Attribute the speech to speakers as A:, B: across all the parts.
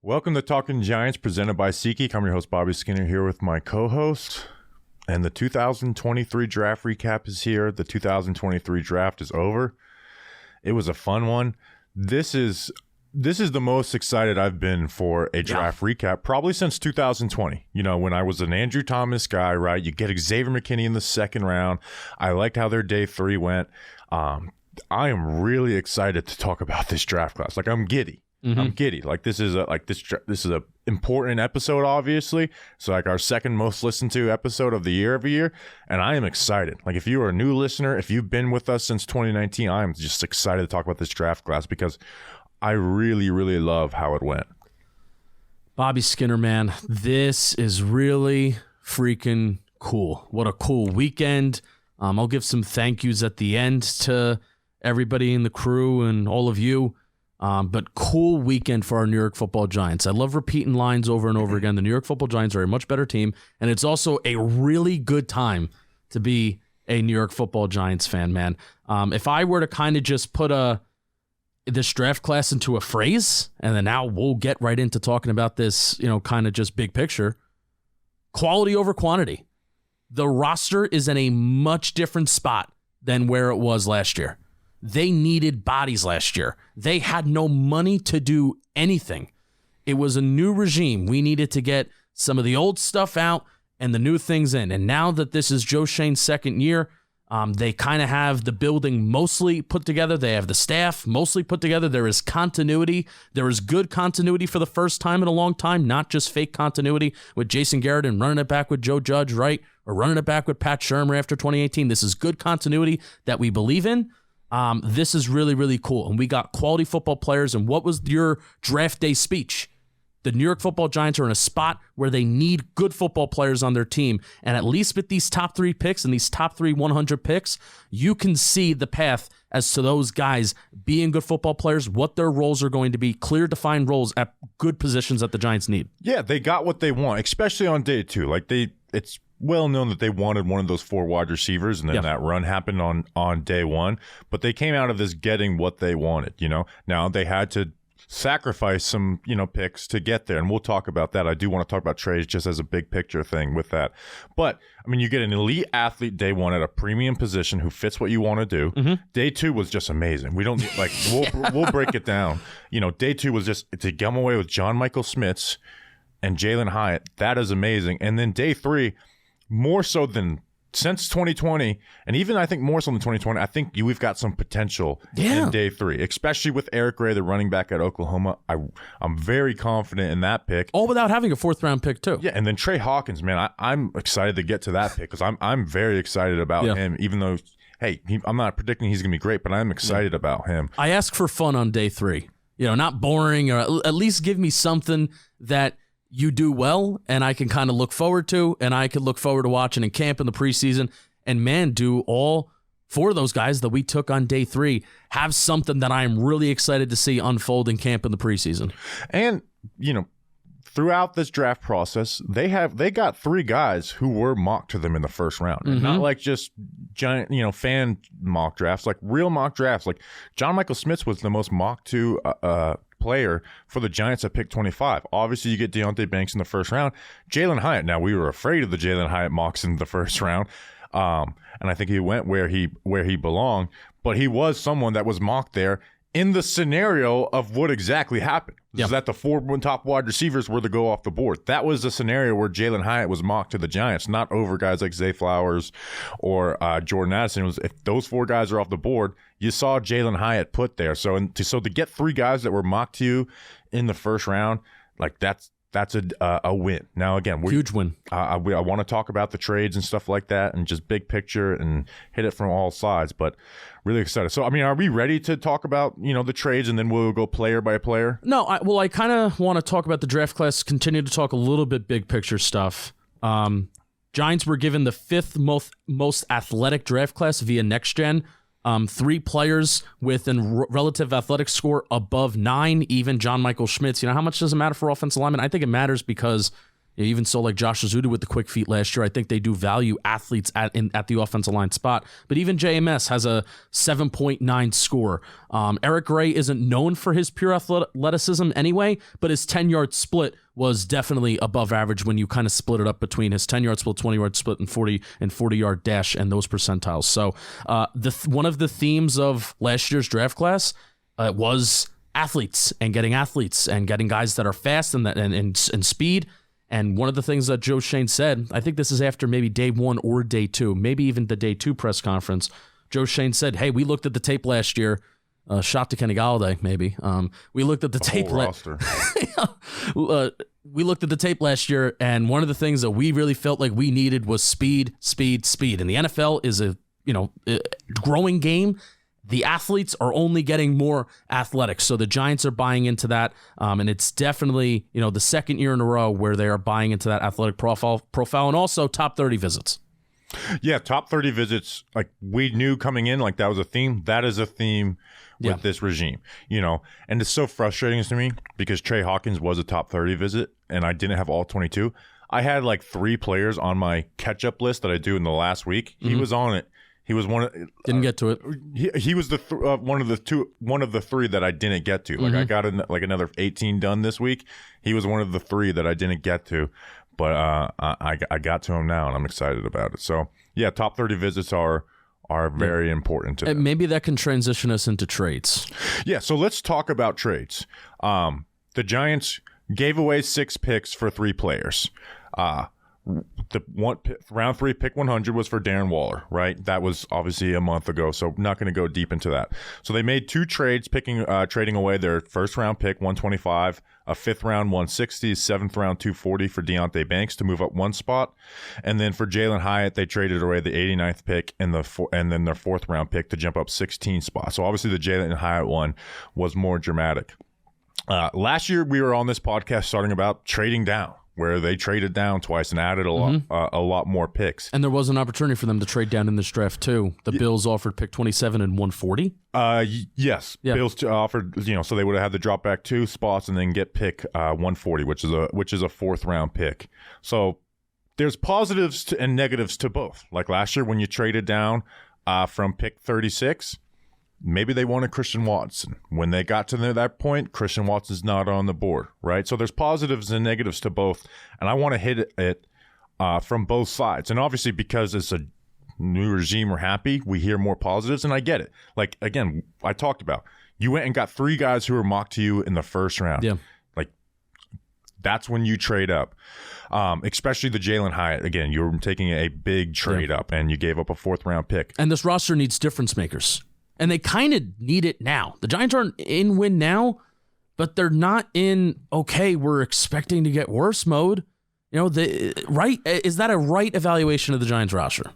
A: Welcome to Talking Giants, presented by SeatGeek. I'm your host, Bobby Skinner, here with my co-host. And the 2023 draft recap is here. The 2023 draft is over. It was a fun one. This is the most excited I've been for a draft recap probably since 2020. You know, when I was an Andrew Thomas guy, right? You get Xavier McKinney in the second round. I liked how their day 3 went. I am really excited to talk about this draft class. Like, I'm giddy. I'm giddy. Like, this is a important episode, obviously. So, like, our second most listened to episode of the year every year, and I am excited. Like, if you are a new listener, if you've been with us since 2019, I am just excited to talk about this draft class because I really, really love how it went.
B: Bobby Skinner, man, this is really freaking cool. What a cool weekend. I'll give some thank yous at the end to everybody in the crew and all of you. But cool weekend for our New York Football Giants. I love repeating lines over and over again. The New York Football Giants are a much better team, and it's also a really good time to be a New York Football Giants fan, man. If I were to kind of just put this draft class into a phrase, and then now we'll get right into talking about this, kind of just big picture. Quality over quantity. The roster is in a much different spot than where it was last year. They needed bodies last year. They had no money to do anything. It was a new regime. We needed to get some of the old stuff out and the new things in. And now that this is Joe Schoen's second year, they kind of have the building mostly put together. They have the staff mostly put together. There is continuity. There is good continuity for the first time in a long time, not just fake continuity with Jason Garrett and running it back with Joe Judge, right? Or running it back with Pat Shurmur after 2018. This is good continuity that we believe in. This is really, really cool. And we got quality football players. And what was your draft day speech? The New York Football Giants are in a spot where they need good football players on their team. And at least with these top 3 picks and these top 3 100 picks, you can see the path as to those guys being good football players, what their roles are going to be, clear defined roles at good positions that the Giants need.
A: Yeah, they got what they want, especially on day 2. Like, it's well known that they wanted one of those 4 wide receivers, and then that run happened on day 1. But they came out of this getting what they wanted, Now they had to sacrifice some, picks to get there, and we'll talk about that. I do want to talk about trades just as a big picture thing with that. But, I mean, you get an elite athlete day 1 at a premium position who fits what you want to do. Day 2 was just amazing. We don't, we'll break it down. Day 2 was just to come away with John Michael Schmitz and Jalin Hyatt. That is amazing. And then day 3, more so than since 2020, and even I think more so than 2020, I think we've got some potential in day 3, especially with Eric Gray, the running back at Oklahoma. I'm very confident in that pick.
B: All without having a 4th round pick too.
A: Yeah, and then Tre Hawkins, man, I'm excited to get to that pick because I'm very excited about him, even though, hey, I'm not predicting he's going to be great, but I'm excited about him.
B: I ask for fun on day 3. Not boring, or at least give me something that you do well, and I can kind of look forward to, and I can look forward to watching in camp in the preseason. And man, do all 4 of those guys that we took on day 3 have something that I'm really excited to see unfold in camp in the preseason. And,
A: throughout this draft process, they got 3 guys who were mocked to them in the first round. And not like just giant, fan mock drafts, like real mock drafts. Like John Michael Schmitz was the most mocked to player for the Giants at pick 25. Obviously, you get Deonte Banks in the first round. Jalin Hyatt. Now, we were afraid of the Jalin Hyatt mocks in the first round, and I think he went where he belonged. But he was someone that was mocked there in the scenario of what exactly happened. Is that the 4 top wide receivers were to go off the board. That was the scenario where Jalin Hyatt was mocked to the Giants, not over guys like Zay Flowers or Jordan Addison. It was, if those 4 guys are off the board, you saw Jalin Hyatt put there. So to get 3 guys that were mocked to you in the first round, like that's a win. Now, again,
B: huge win.
A: I want to talk about the trades and stuff like that and just big picture and hit it from all sides, but really excited. So, I mean, are we ready to talk about, the trades and then we'll go player by player?
B: No, I kind of want to talk about the draft class, continue to talk a little bit big picture stuff. Giants were given the 5th most athletic draft class via Next Gen. 3 players with a relative athletic score above 9, even John Michael Schmitz. How much does it matter for offensive linemen? I think it matters because, Even so, like Josh Azuda with the quick feet last year, I think they do value athletes at the offensive line spot. But even JMS has a 7.9 score. Eric Gray isn't known for his pure athleticism anyway, but his 10-yard split was definitely above average when you kind of split it up between his 10-yard split, 20-yard split, and 40-yard dash and those percentiles. So one of the themes of last year's draft class was athletes and getting guys that are fast and speed. And one of the things that Joe Schoen said, I think this is after maybe day 1 or day 2, maybe even the day 2 press conference, Joe Schoen said, hey, we looked at the tape last year, shot to Kenny Galladay, maybe. We looked at the tape we looked at the tape last year, and one of the things that we really felt like we needed was speed. And the NFL is a growing game. The athletes are only getting more athletic. So the Giants are buying into that. And it's definitely, the second year in a row where they are buying into that athletic profile and also top 30 visits.
A: Yeah, top 30 visits. Like we knew coming in, like that was a theme. That is a theme with this regime, and it's so frustrating to me because Tre Hawkins was a top 30 visit and I didn't have all 22. I had like 3 players on my catch-up list that I do in the last week. He was on it. He was
B: didn't get to it.
A: He was the one of the 3 that I didn't get to. Like I got another 18 done this week. He was one of the 3 that I didn't get to, but I got to him now and I'm excited about it. So yeah, top 30 visits are very important to them.
B: Maybe that can transition us into trades.
A: Yeah, so let's talk about trades. The Giants gave away 6 picks for 3 players. The round 3 pick 100 was for Darren Waller, right? That was obviously a month ago, so not going to go deep into that. So they made 2 trades, trading away their first round pick 125, a 5th round 160, 7th round 240 for Deonte Banks to move up 1 spot, and then for Jalin Hyatt they traded away the 89th pick and then their 4th round pick to jump up 16 spots. So obviously the Jalin Hyatt one was more dramatic. Last year we were on this podcast starting about trading down, where they traded down twice and added a lot more picks. And
B: there was an opportunity for them to trade down in this draft too. The Bills offered pick 27 and 140.
A: Yes, yeah. Bills offered, so they would have had to drop back 2 spots and then get pick 140, which is a 4th round pick. So there's positives and negatives to both. Like last year when you traded down from pick 36. Maybe they wanted Christian Watson. When they got to that point, Christian Watson's not on the board, right? So there's positives and negatives to both, and I want to hit it from both sides. And obviously, because it's a new regime, we're happy. We hear more positives, and I get it. Like, again, I talked about, you went and got 3 guys who were mocked to you in the first round.
B: Yeah.
A: Like, that's when you trade up. Especially the Jalin Hyatt. Again, you're taking a big trade up, and you gave up a 4th round pick.
B: And this roster needs difference makers. And they kind of need it now. The Giants aren't in win now, but they're not in, okay, we're expecting to get worse mode. Right? Is that a right evaluation of the Giants roster?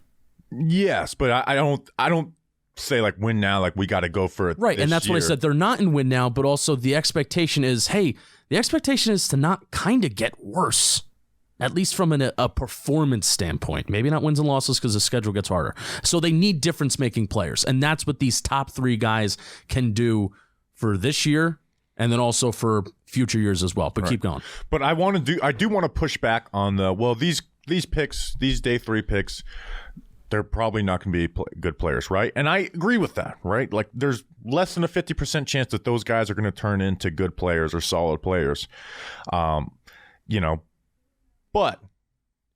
A: Yes, but I don't say like win now, like we got to go for it.
B: Right, and that's what I said. They're not in win now, but also the expectation is, hey, the expectation is to not kind of get worse. At least from a performance standpoint. Maybe not wins and losses because the schedule gets harder. So they need difference-making players, and that's what these top 3 guys can do for this year and then also for future years as well. But keep going.
A: But I do want to push back on these picks, these day 3 picks, they're probably not going to be good players, right? And I agree with that, right? Like there's less than a 50% chance that those guys are going to turn into good players or solid players. But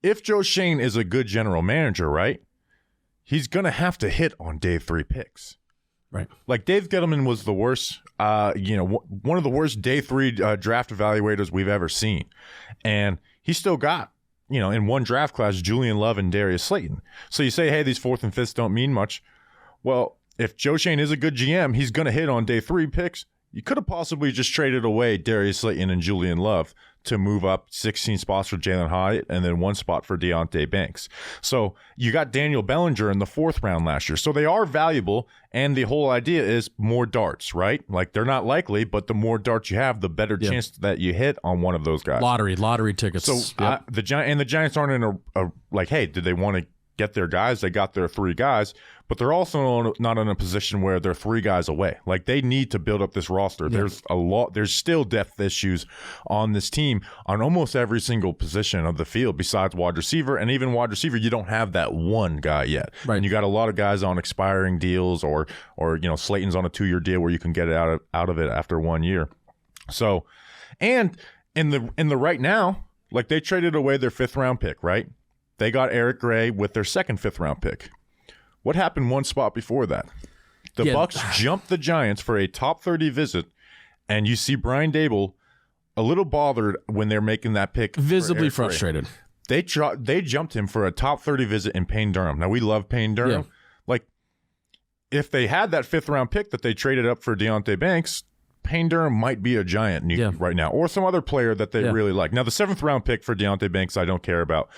A: if Joe Schoen is a good general manager, right, he's going to have to hit on day 3 picks.
B: Right.
A: Like Dave Gettleman was the worst, one of the worst day 3 draft evaluators we've ever seen. And he still got, in one draft class, Julian Love and Darius Slayton. So you say, hey, these 4th and 5th don't mean much. Well, if Joe Schoen is a good GM, he's going to hit on day 3 picks. You could have possibly just traded away Darius Slayton and Julian Love to move up 16 spots for Jalin Hyatt and then 1 spot for Deonte Banks. So you got Daniel Bellinger in the 4th round last year. So they are valuable, and the whole idea is more darts, right? Like they're not likely, but the more darts you have, the better chance that you hit on one of those guys.
B: Lottery tickets.
A: So the Giants aren't in a like, hey, did they want to get their guys. They got their 3 guys, but they're also not in a position where they're 3 guys away. Like, they need to build up this roster. Yeah. There's still depth issues on this team on almost every single position of the field besides wide receiver. And even wide receiver, you don't have that one guy yet. Right. And you got a lot of guys on expiring deals or Slayton's on a 2-year deal where you can get it out of it after 1 year. So, and in the right now, like, they traded away their 5th round pick, right? They got Eric Gray with their 2nd 5th round pick. What happened one spot before that? The Bucks jumped the Giants for a top 30 visit, and you see Brian Daboll a little bothered when they're making that pick.
B: Visibly frustrated.
A: They jumped him for a top 30 visit in Payne Durham. Now, we love Payne Durham. Yeah. Like, if they had that 5th round pick that they traded up for Deonte Banks, Payne Durham might be a Giant right now, or some other player that they really like. Now, the 7th round pick for Deonte Banks, I don't care about.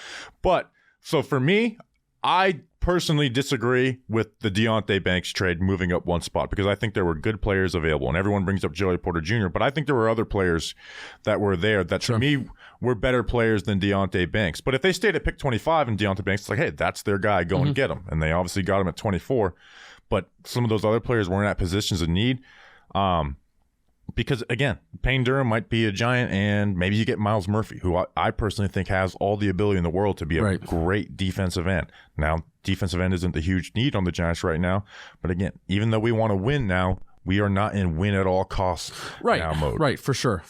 A: But, so for me, I personally disagree with the Deonte Banks trade moving up 1 spot because I think there were good players available, and everyone brings up Joey Porter Jr., but I think there were other players that were there that, to me, were better players than Deonte Banks. But if they stayed at pick 25 and Deonte Banks, it's like, hey, that's their guy, go and get him. And they obviously got him at 24. But some of those other players weren't at positions of need. Because, again, Payne Durham might be a Giant, and maybe you get Myles Murphy, who I personally think has all the ability in the world to be a great defensive end. Now, defensive end isn't the huge need on the Giants right now. But, again, even though we want to win now, we are not in win-at-all-costs now mode.
B: Right, for sure.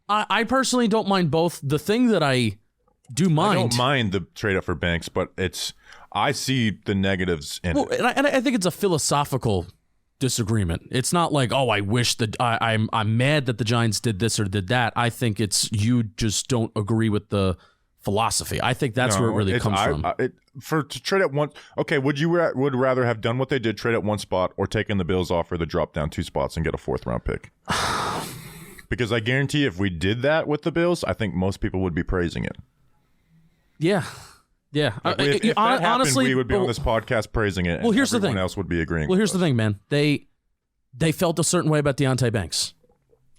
B: I personally don't mind both. The thing that I do mind...
A: I don't mind the trade-up for Banks, but I see the negatives in it.
B: And I think it's a philosophical disagreement. It's not like, oh, I wish that I'm mad that the Giants did this or did that. I think it's you just don't agree with the philosophy. I think that's where it really comes from.
A: To trade at one, okay, would rather have done what they did, trade at 1 spot, or taken the Bills offer to drop down 2 spots and get a 4th round pick? Because I guarantee if we did that with the Bills, I think most people would be praising it.
B: Yeah. Yeah,
A: like if that honestly, happened, we would be on this podcast praising it. Well, here's the thing. Everyone else would be agreeing.
B: Well, here's the thing, man. They felt a certain way about Deonte Banks,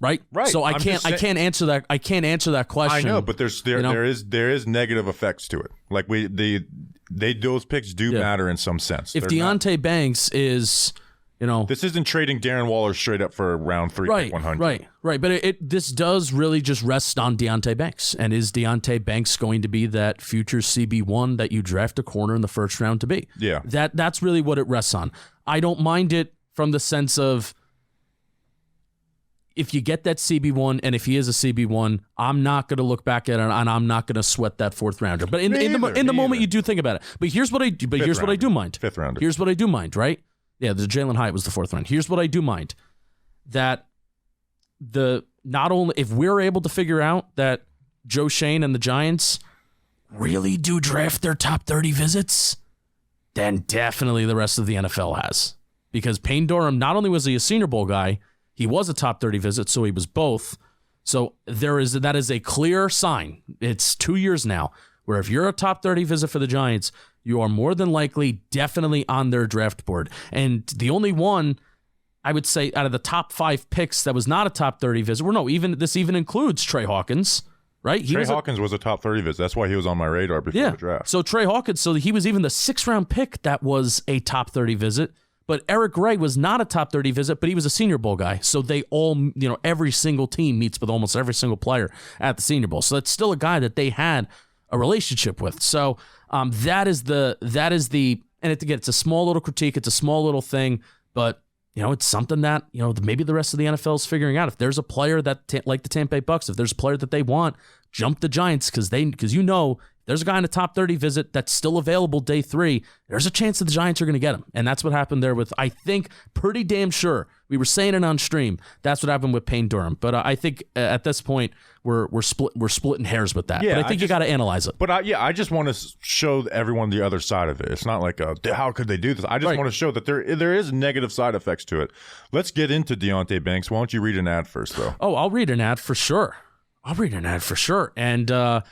B: right?
A: Right.
B: So I can't answer that. I can't answer that question.
A: I know, but there is negative effects to it. Like those picks do matter in some sense.
B: If Deonte Banks is,
A: this isn't trading Darren Waller straight up for round 3, 100.
B: Right. But this does really just rest on Deonte Banks. And is Deonte Banks going to be that future CB1 that you draft a corner in the 1st round to be?
A: Yeah.
B: That's really what it rests on. I don't mind it from the sense of if you get that CB1 and if he is a CB1, I'm not going to look back at it and I'm not going to sweat that 4th rounder. But in the moment you do think about it. But here's what I do. But here's what I do mind.
A: 5th rounder.
B: Here's what I do mind. Right. Yeah, the Jalin Hyatt was the 4th round. Here's what I do mind. That not only if we're able to figure out that Joe Schoen and the Giants really do draft their top 30 visits, then definitely the rest of the NFL has. Because Payne Durham, not only was he a Senior Bowl guy, he was a top 30 visit, so he was both. So that is a clear sign. It's 2 years now, where if you're a top 30 visit for the Giants, you are more than likely definitely on their draft board. And the only one, I would say, out of the top 5 picks that was not a top 30 visit, this even includes Tre Hawkins, right?
A: Tre Hawkins was a top 30 visit. That's why he was on my radar before the draft.
B: So Tre Hawkins, he was even the 6th round pick that was a top 30 visit. But Eric Gray was not a top 30 visit, but he was a Senior Bowl guy. So they all, every single team meets with almost every single player at the Senior Bowl. So that's still a guy that they had a relationship with. So that is the, and again, it's a small little critique. It's a small little thing, but it's something that, maybe the rest of the NFL is figuring out. If there's a player that like the Tampa Bay Bucks, if there's a player that they want, jump the Giants because there's a guy in the top 30 visit that's still available day 3. There's a chance that the Giants are going to get him. And that's what happened there with, I think, pretty damn sure. We were saying it on stream. That's what happened with Payne Durham. But I think at this point, we're splitting hairs with that. Yeah, but I think you got to analyze it.
A: But I just want to show everyone the other side of it. It's not like, how could they do this? I just want to show that there is negative side effects to it. Let's get into Deonte Banks. Why don't you read an ad first, though?
B: Oh, I'll read an ad for sure. And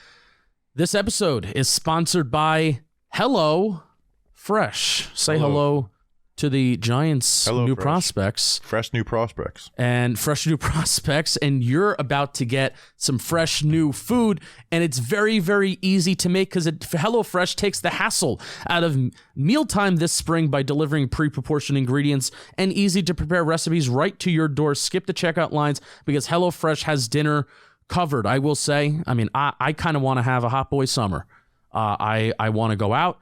B: this episode is sponsored by Hello Fresh. Say hello to the Giants'
A: Hello,
B: new
A: Fresh.
B: prospects.
A: Fresh new prospects.
B: And fresh new prospects, and you're about to get some fresh new food, and it's very, very easy to make because HelloFresh takes the hassle out of mealtime this spring by delivering pre-proportioned ingredients and easy-to-prepare recipes right to your door. Skip the checkout lines because HelloFresh has dinner covered. I will say, I mean, I kind of want to have a hot boy summer. I want to go out.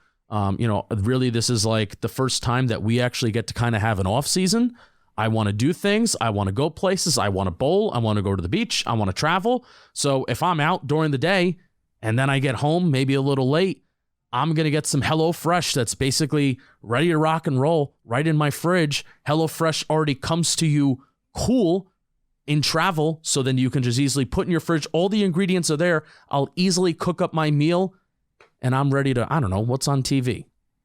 B: Really, this is like the first time that we actually get to kind of have an off season. I want to do things. I want to go places. I want to bowl. I want to go to the beach. I want to travel. So if I'm out during the day and then I get home maybe a little late, I'm going to get some HelloFresh that's basically ready to rock and roll right in my fridge. HelloFresh already comes to you cool in travel, so then you can just easily put in your fridge. All the ingredients are there. I'll easily cook up my meal, and I'm ready to, I don't know, what's on TV?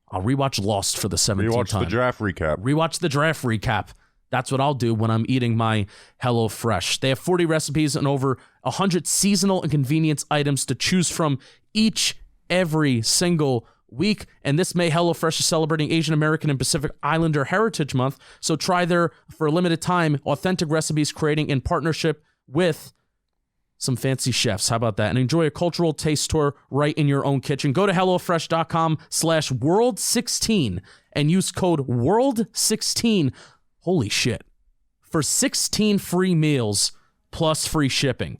B: I'll rewatch Lost for the 17th time.
A: Rewatch the draft recap.
B: Rewatch the draft recap. That's what I'll do when I'm eating my HelloFresh. They have 40 recipes and over 100 seasonal and convenience items to choose from every single week. And this May, HelloFresh is celebrating Asian American and Pacific Islander Heritage Month. So try their, for a limited time, authentic recipes creating in partnership with some fancy chefs. How about that? And enjoy a cultural taste tour right in your own kitchen. Go to HelloFresh.com/world16 and use code WORLD16. Holy shit. For 16 free meals plus free shipping.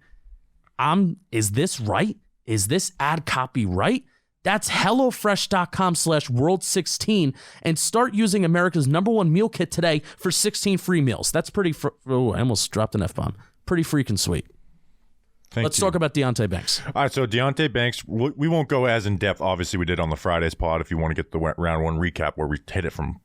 B: Is this right? Is this ad copy right? That's HelloFresh.com/world16 and start using America's #1 meal kit today for 16 free meals. That's pretty, I almost dropped an F-bomb. Pretty freaking sweet. Let's talk about Deonte Banks.
A: All right, so Deonte Banks, we won't go as in-depth, obviously, we did on the Friday's pod if you want to get the round one recap where we hit it from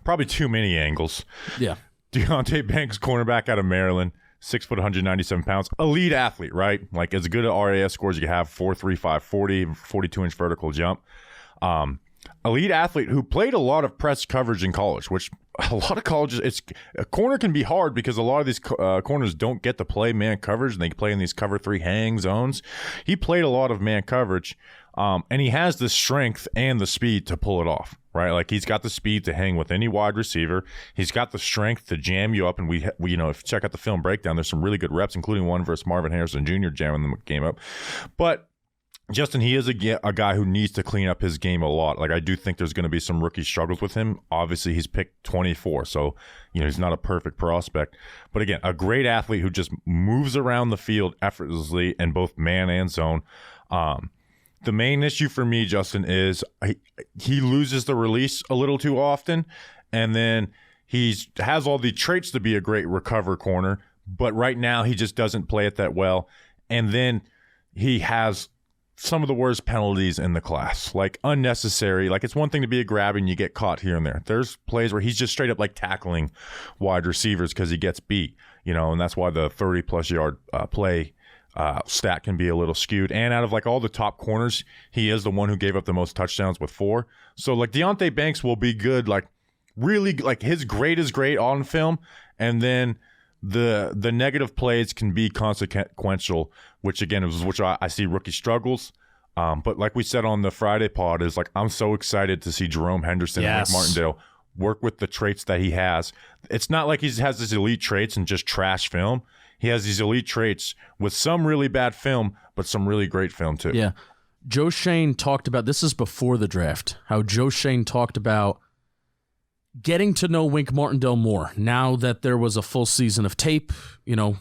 A: probably too many angles.
B: Yeah.
A: Deonte Banks, cornerback out of Maryland, 6 foot, 197 pounds. Elite athlete, right? Like as good at RAS scores you have, 4.35, 40, 42-inch vertical jump. Elite athlete who played a lot of press coverage in college, which a lot of colleges, a corner can be hard because a lot of these corners don't get to play man coverage and they play in these cover 3 hang zones. He played a lot of man coverage, and he has the strength and the speed to pull it off, right? Like he's got the speed to hang with any wide receiver. He's got the strength to jam you up, and we if you check out the film breakdown, there's some really good reps, including one versus Marvin Harrison Jr. jamming the game up. But Justin, he is a guy who needs to clean up his game a lot. Like, I do think there's going to be some rookie struggles with him. Obviously, he's picked 24, so, he's not a perfect prospect. But again, a great athlete who just moves around the field effortlessly in both man and zone. The main issue for me, Justin, is he loses the release a little too often, and then he has all the traits to be a great recover corner, but right now he just doesn't play it that well. And then he has some of the worst penalties in the class, like unnecessary. Like, it's one thing to be a grab and you get caught here and there. There's plays where he's just straight up like tackling wide receivers because he gets beat, and that's why the 30-plus yard play stat can be a little skewed. And out of like all the top corners, he is the one who gave up the most touchdowns with 4. So like Deonte Banks will be good, like really, like his grade is great on film, and then the negative plays can be consequential, which again is which I see rookie struggles. But like we said on the Friday pod, is like I'm so excited to see Jerome Henderson and Rick Martindale work with the traits that he has. It's not like he has his elite traits and just trash film. He has these elite traits with some really bad film, but some really great film too.
B: Yeah. Joe Shane talked about, this is before the draft, how Joe Shane talked about getting to know Wink Martindale more now that there was a full season of tape,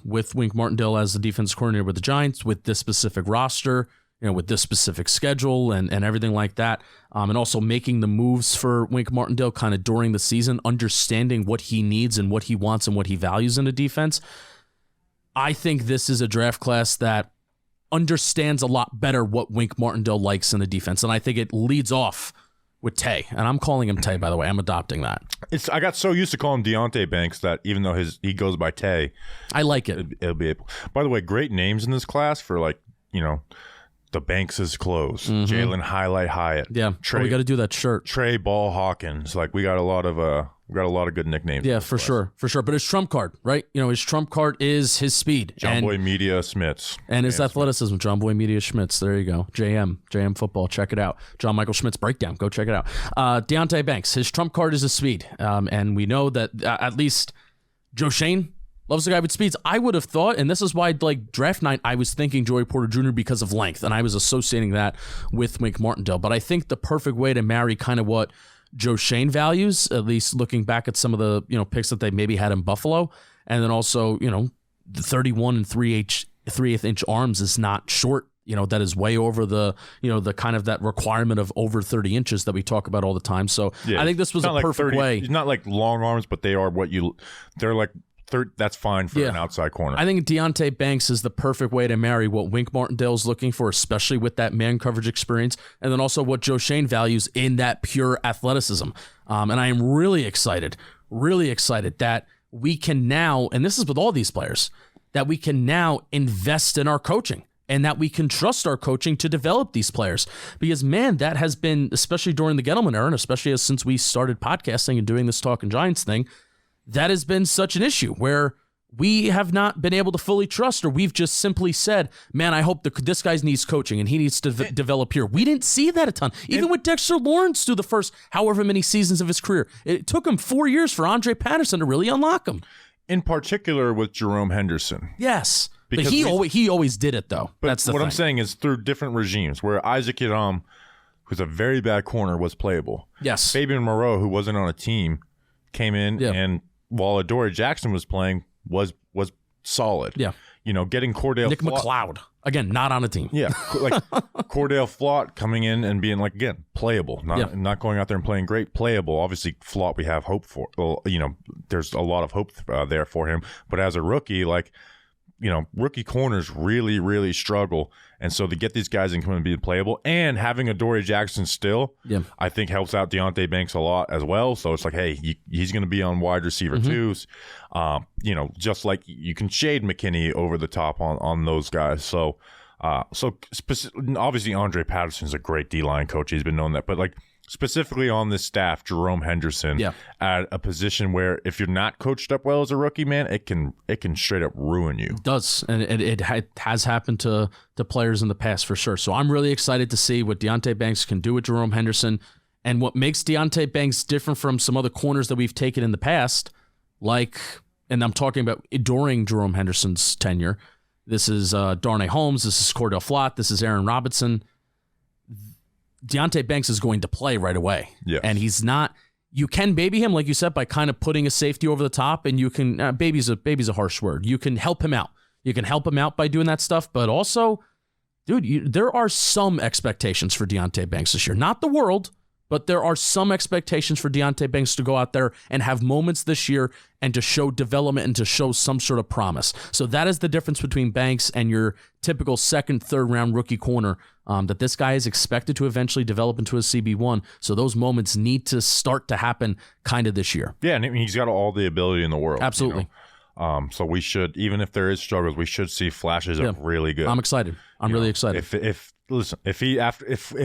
B: with Wink Martindale as the defense coordinator with the Giants, with this specific roster, with this specific schedule and everything like that. And also making the moves for Wink Martindale kind of during the season, understanding what he needs and what he wants and what he values in a defense. I think this is a draft class that understands a lot better what Wink Martindale likes in a defense. And I think it leads off with Tay, and I'm calling him Tay, by the way. I'm adopting that.
A: I got so used to calling Deonte Banks that even though he goes by Tay,
B: I like it.
A: It'll be able. By the way, great names in this class for the Banks' clothes. Jalin Hyatt.
B: Yeah, we got to do that shirt.
A: Tre Hawkins. Like we got a lot of We've got a lot of good nicknames.
B: Yeah, for sure. But his trump card, right? His trump card is his speed.
A: John Boy Media Schmitz.
B: And his athleticism. John Boy Media Schmitz. There you go. JM Football. Check it out. John Michael Schmitz Breakdown. Go check it out. Deonte Banks. His trump card is his speed. And we know that at least Joe Shane loves the guy with speeds. I would have thought, and this is why, like, draft night, I was thinking Joey Porter Jr. because of length, and I was associating that with Wink Martindale. But I think the perfect way to marry kind of what Joe Shane values, at least looking back at some of the picks that they maybe had in Buffalo, and then also the 31 and 3/8 inch arms is not short. That is way over the the kind of that requirement of over 30 inches that we talk about all the time. So I think this was a perfect way.
A: It's not like long arms, but they are they're like. That's fine for an outside corner.
B: I think Deonte Banks is the perfect way to marry what Wink Martindale's looking for, especially with that man coverage experience, and then also what Joe Shane values in that pure athleticism. And I am really excited that we can now, and this is with all these players, that we can now invest in our coaching and that we can trust our coaching to develop these players. Because, man, that has been, especially during the Gettleman era, and especially since we started podcasting and doing this Talking Giants thing, that has been such an issue where we have not been able to fully trust, or we've just simply said, man, I hope this guy needs coaching and he needs to develop here. We didn't see that a ton. Even with Dexter Lawrence through the first however many seasons of his career, it took him 4 years for Andre Patterson to really unlock him.
A: In particular with Jerome Henderson.
B: Yes. But he always did it, though.
A: But
B: that's the thing.
A: I'm saying is through different regimes where Isaac Yiadom, who's a very bad corner, was playable.
B: Yes.
A: Fabian Moreau, who wasn't on a team, came in and while Adoree Jackson was playing, was solid.
B: Yeah.
A: Getting Cordell
B: Nick McLeod. Again, not on a team.
A: Yeah. Like Cordell Flott coming in and being, like, again, playable. Not going out there and playing great, playable. Obviously, Flott we have hope for. Well, there's a lot of hope there for him. But as a rookie, like, rookie corners really, really struggle. And so to get these guys in come and be playable and having Adoree Jackson still, I think helps out Deonte Banks a lot as well. So it's like, hey, he's going to be on wide receiver twos. Just like you can shade McKinney over the top on those guys. So obviously Andre Patterson's a great D-line coach. He's been known that. But, like, specifically on this staff, Jerome Henderson at a position where if you're not coached up well as a rookie, man, it can straight up ruin you.
B: It does, and it has happened to players in the past for sure. So I'm really excited to see what Deonte Banks can do with Jerome Henderson, and what makes Deonte Banks different from some other corners that we've taken in the past, like, and I'm talking about during Jerome Henderson's tenure. This is Darnay Holmes, this is Cordell Flott, this is Aaron Robinson. Deonte Banks is going to play right away.
A: Yes.
B: And he's not, you can baby him, like you said, by kind of putting a safety over the top, and you can, baby's a harsh word. You can help him out. You can help him out by doing that stuff, but also, dude, there are some expectations for Deonte Banks this year. Not the world, but there are some expectations for Deonte Banks to go out there and have moments this year and to show development and to show some sort of promise. So that is the difference between Banks and your typical second, third round rookie corner, that this guy is expected to eventually develop into a CB1. So those moments need to start to happen kind of this year.
A: Yeah, and he's got all the ability in the world.
B: Absolutely.
A: So we should, even if there is struggles, we should see flashes of really good.
B: I'm excited. I'm really excited.
A: If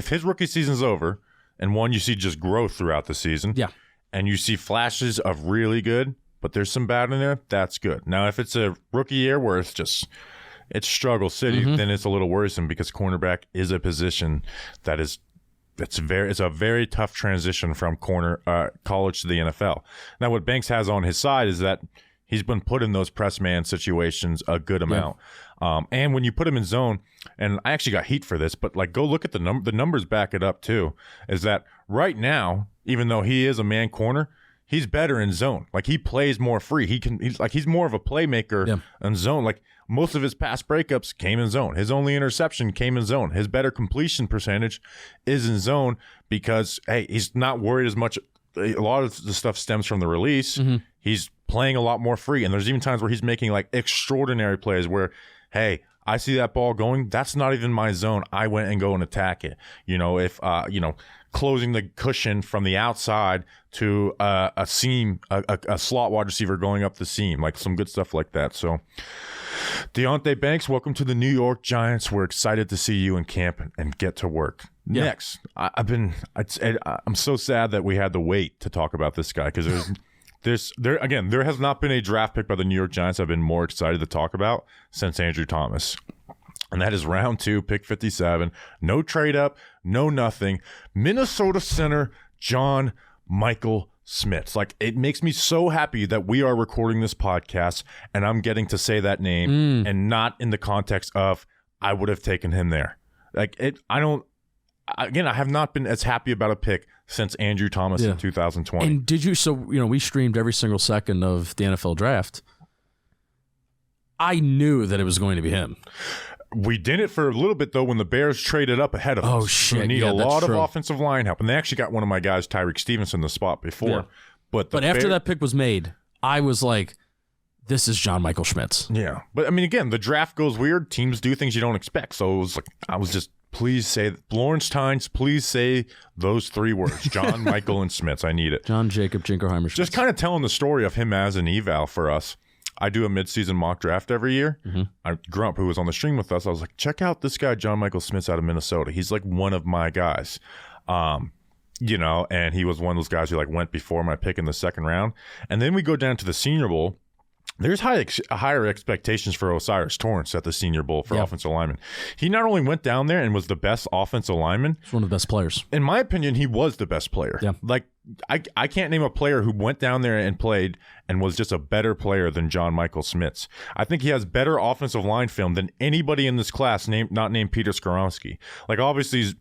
A: his rookie season's over, and you see just growth throughout the season.
B: Yeah.
A: And you see flashes of really good, but there's some bad in there, that's good. Now, if it's a rookie year where it's struggle city, then it's a little worrisome because cornerback is a position that it's a very tough transition from college to the NFL. Now, what Banks has on his side is that he's been put in those press man situations a good amount. And when you put him in zone, and I actually got heat for this, but like go look at the numbers back it up too, is that right now, even though he is a man corner, he's better in zone. Like he plays more free. He's more of a playmaker in zone. Like most of his pass breakups came in zone. His only interception came in zone. His better completion percentage is in zone because, hey, he's not worried as much. A lot of the stuff stems from the release. He's playing a lot more free. And there's even times where he's making like extraordinary plays where, hey, I see that ball going. That's not even my zone. I went and go and attack it. If closing the cushion from the outside to a seam, a slot wide receiver going up the seam, like some good stuff like that. So, Deonte Banks, welcome to the New York Giants. We're excited to see you in camp and get to work. Next, I'm so sad that we had to wait to talk about this guy because There has not been a draft pick by the New York Giants I've been more excited to talk about since Andrew Thomas. And that is round 2, pick 57. No trade up, no nothing. Minnesota center John Michael Schmitz. Like, it makes me so happy that we are recording this podcast and I'm getting to say that name and not in the context of I would have taken him there. Like, I have not been as happy about a pick since Andrew Thomas in 2020.
B: And did you, we streamed every single second of the NFL draft. I knew that it was going to be him.
A: We did it for a little bit, though, when the Bears traded up ahead of us.
B: Oh, shit.
A: They need a lot of offensive line help. And they actually got one of my guys, Tyreek Stevenson, the spot before. Yeah.
B: But after that pick was made, I was like, this is John Michael Schmitz.
A: Yeah. But, I mean, again, the draft goes weird. Teams do things you don't expect. So it was like, please say, Lawrence Tynes, please say those 3 words, John, Michael, and Schmitz. I need it.
B: John Jacob Jingleheimer Schmitz.
A: Just kind of telling the story of him as an eval for us. I do a midseason mock draft every year. Grump, who was on the stream with us, I was like, check out this guy, John Michael Schmitz out of Minnesota. He's like one of my guys. And he was one of those guys who like went before my pick in the second round. And then we go down to the Senior Bowl. There's higher expectations for Osiris Torrance at the Senior Bowl for offensive lineman. He not only went down there and was the best offensive lineman.
B: He's one of the best players.
A: In my opinion, he was the best player.
B: Yeah.
A: Like, I can't name a player who went down there and played and was just a better player than John Michael Schmitz. I think he has better offensive line film than anybody in this class not named Peter Skoronski. Like, obviously,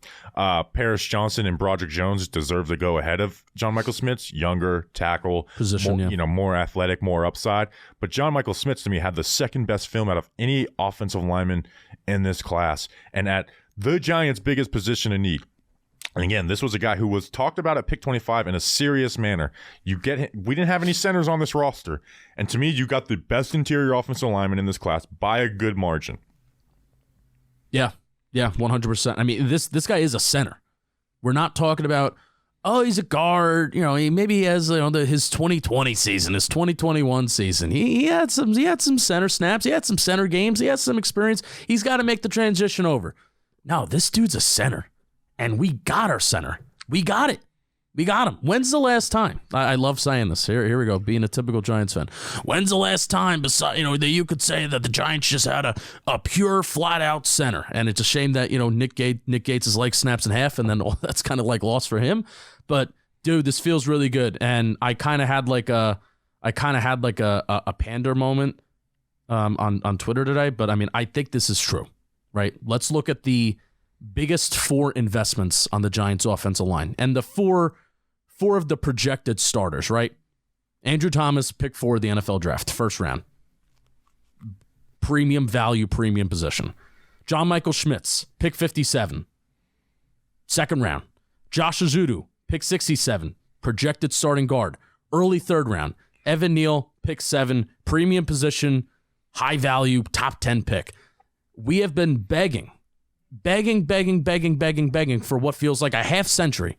A: Paris Johnson and Broderick Jones deserve to go ahead of John Michael Schmitz. Younger, tackle,
B: position,
A: more athletic, more upside. But John Michael Schmitz, to me, had the second best film out of any offensive lineman in this class. And at the Giants' biggest position in need. And again, this was a guy who was talked about at pick 25 in a serious manner. We didn't have any centers on this roster. And to me, you got the best interior offensive lineman in this class by a good margin.
B: Yeah, 100%. I mean, this guy is a center. We're not talking about, he's a guard. Maybe he has his 2020 season, his 2021 season. He had some center snaps. He had some center games. He has some experience. He's got to make the transition over. No, this dude's a center. And we got our center. We got it. We got him. When's the last time? I love saying this. Here we go, being a typical Giants fan. When's the last time, that you could say that the Giants just had a pure, flat-out center? And it's a shame that Nick Gates' leg snaps in half, and then that's kind of like lost for him. But dude, this feels really good. And I kind of had like a pander moment on Twitter today. But I mean, I think this is true, right? Let's look at the biggest 4 investments on the Giants offensive line and the four of the projected starters, right? Andrew Thomas, pick 4 of the NFL draft, first round. Premium value, premium position. John Michael Schmitz, pick 57, second round. Josh Azudu, pick 67, projected starting guard, early third round. Evan Neal, pick 7, premium position, high value, top 10 pick. We have been begging for what feels like a half century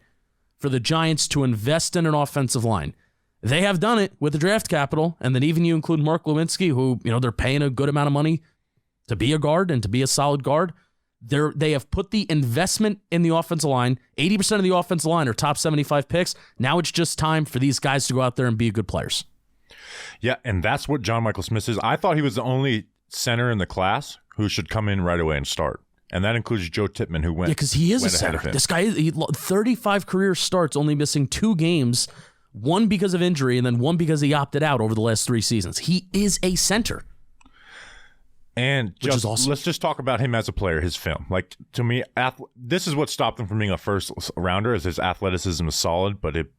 B: for the Giants to invest in an offensive line. They have done it with the draft capital, and then even you include Mark Lewinsky, who, they're paying a good amount of money to be a guard and to be a solid guard. They have put the investment in the offensive line. 80% of the offensive line are top 75 picks. Now it's just time for these guys to go out there and be good players.
A: Yeah, and that's what John Michael Schmitz is. I thought he was the only center in the class who should come in right away and start. And that includes Joe Tippmann, who went. Yeah,
B: because he is a center. This guy, 35 career starts, only missing 2 games, one because of injury and then one because he opted out over the last 3 seasons. He is a center.
A: And just, awesome. Let's just talk about him as a player, his film. Like, to me, this is what stopped him from being a first rounder, is his athleticism is solid, but it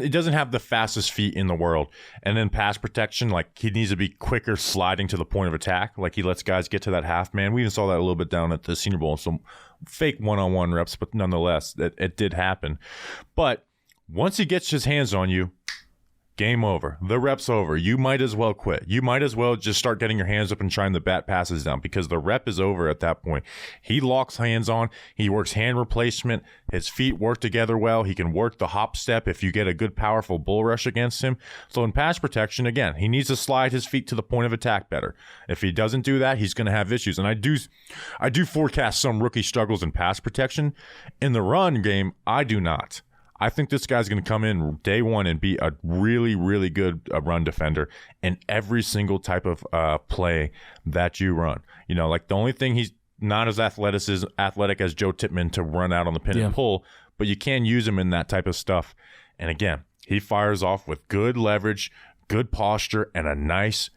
A: doesn't have the fastest feet in the world. And then pass protection, like, he needs to be quicker sliding to the point of attack. Like, he lets guys get to that half man. We even saw that a little bit down at the Senior Bowl. Some fake one-on-one reps, but nonetheless, it did happen. But once he gets his hands on you, game over. The rep's over. You might as well quit. You might as well just start getting your hands up and trying to bat passes down, because the rep is over at that point. He locks hands on. He works hand replacement. His feet work together well. He can work the hop step if you get a good, powerful bull rush against him. So in pass protection, again, he needs to slide his feet to the point of attack better. If he doesn't do that, he's going to have issues. And I do forecast some rookie struggles in pass protection. In the run game, I do not. I think this guy's going to come in day one and be a really, really good run defender in every single type of play that you run. You know, like the only thing he's not as athletic as Joe Tippmann to run out on the pin and pull, but you can use him in that type of stuff. And again, he fires off with good leverage, good posture, and a nice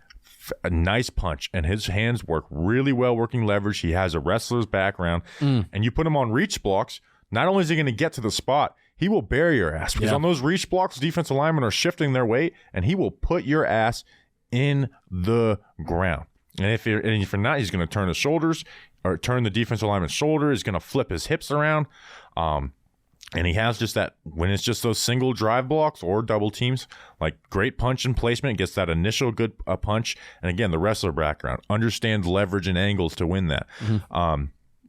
A: punch. And his hands work really well working leverage. He has a wrestler's background. And you put him on reach blocks, not only is he going to get to the spot, he will bury your ass. Because on those reach blocks, defensive linemen are shifting their weight, and he will put your ass in the ground. And if you're not, he's going to turn his shoulders or turn the defensive lineman's shoulder. He's going to flip his hips around. And he has just that, when it's just those single drive blocks or double teams, like great punch and placement, gets that initial good punch. And again, the wrestler background, understands leverage and angles to win that.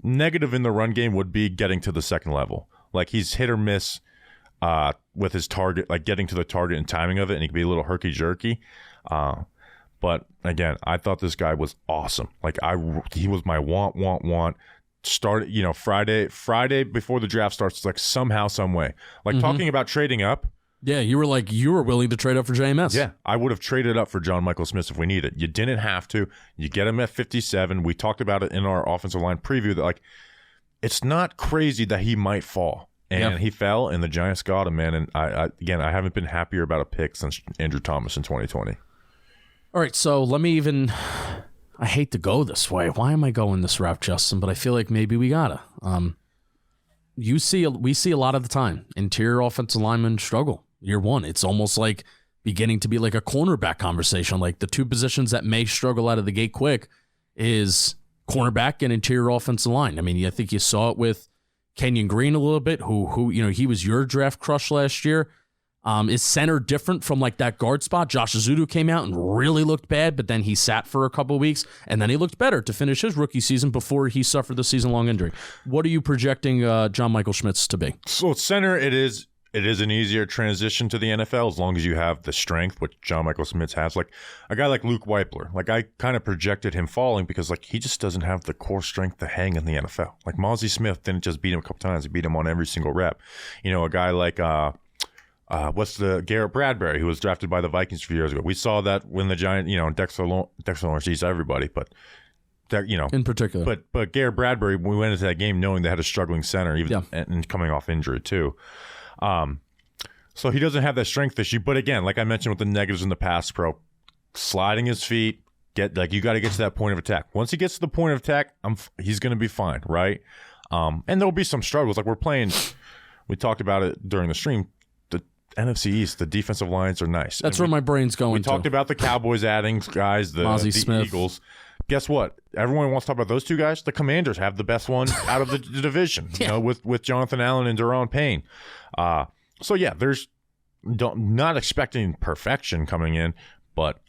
A: Negative in the run game would be getting to the second level. Like he's hit or miss with his target, like getting to the target and timing of it, and he can be a little herky-jerky. But again, I thought this guy was awesome. Like he was my want. Started, you know, Friday before the draft starts, like somehow, some way. Like talking about trading up.
B: Yeah, you were willing to trade up for JMS.
A: Yeah, I would have traded up for John Michael Schmitz if we need it. You didn't have to. You get him at 57. We talked about it in our offensive line preview that like it's not crazy that he might fall. And he fell, and the Giants got him, man. And I haven't been happier about a pick since Andrew Thomas in 2020.
B: All right, so I hate to go this way. Why am I going this route, Justin? But I feel like maybe we gotta. We see a lot of the time interior offensive linemen struggle year one. It's almost like beginning to be like a cornerback conversation. Like the two positions that may struggle out of the gate quick is cornerback and interior offensive line. I mean, I think you saw it with Kenyon Green a little bit, who you know, he was your draft crush last year. Is center different from like that guard spot? Josh Azudu came out and really looked bad, but then he sat for a couple of weeks, and then he looked better to finish his rookie season before he suffered the season-long injury. What are you projecting John Michael Schmitz to be?
A: So center, it is an easier transition to the NFL as long as you have the strength, which John Michael Schmitz has. Like a guy like Luke Weipler, like I kind of projected him falling because like he just doesn't have the core strength to hang in the NFL. Like Mozzie Smith didn't just beat him a couple times; he beat him on every single rep. You know, a guy like Garrett Bradbury, who was drafted by the Vikings a few years ago. We saw that when the Giant, you know, Dexter Lawrence, he's everybody, but that, you know,
B: in particular,
A: but Garrett Bradbury, we went into that game knowing they had a struggling center, even and coming off injury too. So he doesn't have that strength issue. But again, like I mentioned with the negatives in the pass pro, sliding his feet, you got to get to that point of attack. Once he gets to the point of attack, he's going to be fine, right? And there'll be some struggles. Like we talked about it during the stream. NFC East, the defensive lines are nice.
B: That's where my brain's going.
A: We talked about the Cowboys adding guys, the Eagles. Guess what? Everyone wants to talk about those two guys. The Commanders have the best one out of the division, you know, with Jonathan Allen and Daron Payne. So yeah, not expecting perfection coming in, but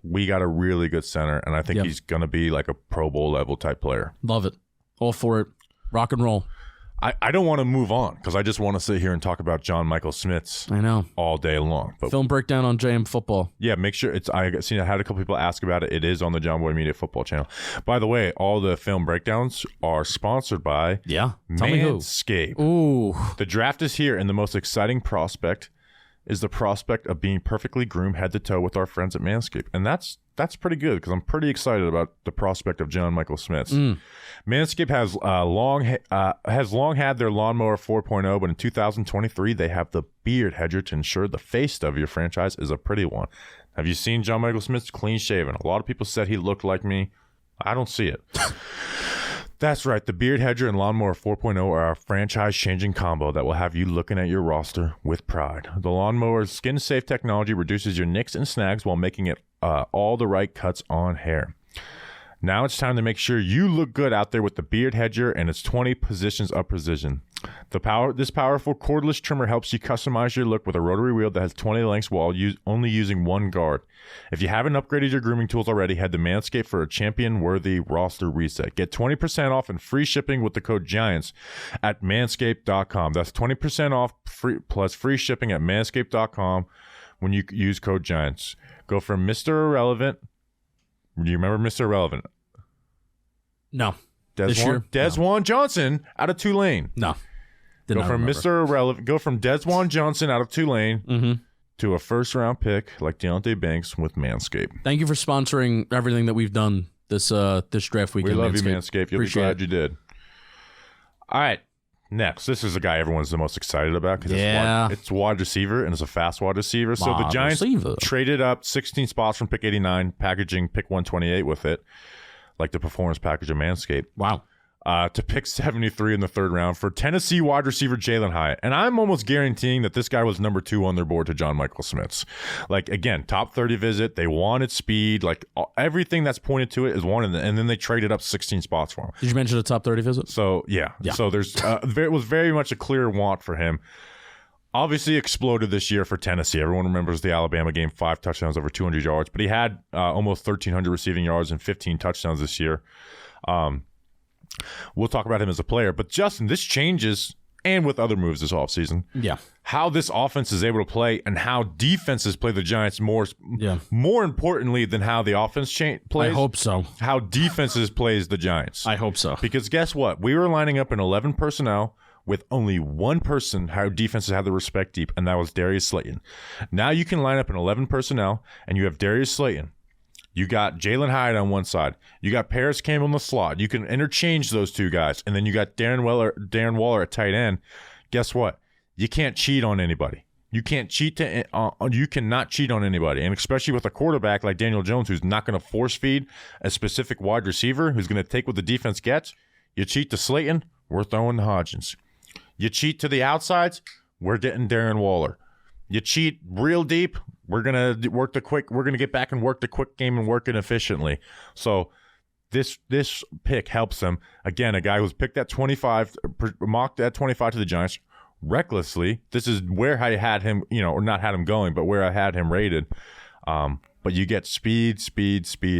A: we got a really good center, and I think he's going to be like a Pro Bowl level type player.
B: Love it. All for it. Rock and roll.
A: I don't want to move on because I just want to sit here and talk about John Michael Schmitz.
B: I know,
A: all day long. But
B: film breakdown on JM Football.
A: Yeah, make sure it's. I had a couple people ask about it. It is on the John Boy Media Football channel. By the way, all the film breakdowns are sponsored by Manscaped.
B: Ooh,
A: the draft is here, and the most exciting prospect is the prospect of being perfectly groomed head to toe with our friends at Manscaped, and that's pretty good because I'm pretty excited about the prospect of John Michael Schmitz. Manscaped has long had their Lawnmower 4.0, but in 2023 they have the Beard Hedger to ensure the face of your franchise is a pretty one. Have you seen John Michael Schmitz clean shaven? A lot of people said he looked like me. I don't see it. That's right. The Beard Hedger and Lawnmower 4.0 are a franchise-changing combo that will have you looking at your roster with pride. The Lawnmower's skin-safe technology reduces your nicks and snags while making it all the right cuts on hair. Now it's time to make sure you look good out there with the Beard Hedger and its 20 positions of precision. This powerful cordless trimmer helps you customize your look with a rotary wheel that has 20 lengths while only using one guard. If you haven't upgraded your grooming tools already, head to Manscaped for a champion-worthy roster reset. Get 20% off and free shipping with the code GIANTS at manscaped.com. That's 20% off plus free shipping at manscaped.com when you use code GIANTS. Go from Mr. Irrelevant. Do you remember Mr. Irrelevant?
B: No.
A: Des Juan Johnson out of Tulane.
B: No.
A: Go from Mr. Irrelevant. Go from Desjuan Johnson out of Tulane to a first-round pick like Deonte Banks with Manscaped.
B: Thank you for sponsoring everything that we've done this draft weekend.
A: We love you, Manscaped. You'll be glad you did. All right. Next, this is the guy everyone's the most excited about because it's wide receiver and it's a fast wide receiver. So the Giants traded up 16 spots from pick 89, packaging pick 128 with it, like the performance package of Manscaped.
B: Wow.
A: To pick 73 in the third round for Tennessee wide receiver Jalin Hyatt. And I'm almost guaranteeing that this guy was number 2 on their board to John Michael Schmitz. Like, again, top 30 visit. They wanted speed. Like, everything that's pointed to it is wanted. And then they traded up 16 spots for him.
B: Did you mention the top 30 visit?
A: So, yeah. So there's it was very much a clear want for him. Obviously exploded this year for Tennessee. Everyone remembers the Alabama game, 5 touchdowns, over 200 yards. But he had almost 1,300 receiving yards and 15 touchdowns this year. We'll talk about him as a player. But, Justin, this changes, and with other moves this offseason, how this offense is able to play and how defenses play the Giants more importantly than how the offense plays.
B: I hope so.
A: How defenses plays the Giants.
B: I hope so.
A: Because guess what? We were lining up in 11 personnel with only one person how defenses had the respect deep, and that was Darius Slayton. Now you can line up in 11 personnel, and you have Darius Slayton. You got Jalin Hyatt on one side. You got Paris Campbell in the slot. You can interchange those two guys. And then you got Darren Waller at tight end. Guess what? You can't cheat on anybody. You can't cheat you cannot cheat on anybody. And especially with a quarterback like Daniel Jones who's not going to force feed a specific wide receiver who's going to take what the defense gets. You cheat to Slayton, we're throwing to Hodgins. You cheat to the outsides, we're getting Darren Waller. You cheat real deep, we're gonna get back and work the quick game and work it efficiently. So this pick helps them. Again, a guy who was picked at 25, mocked at 25 to the Giants recklessly. This is where I had him, or not had him going, but where I had him rated. But you get speed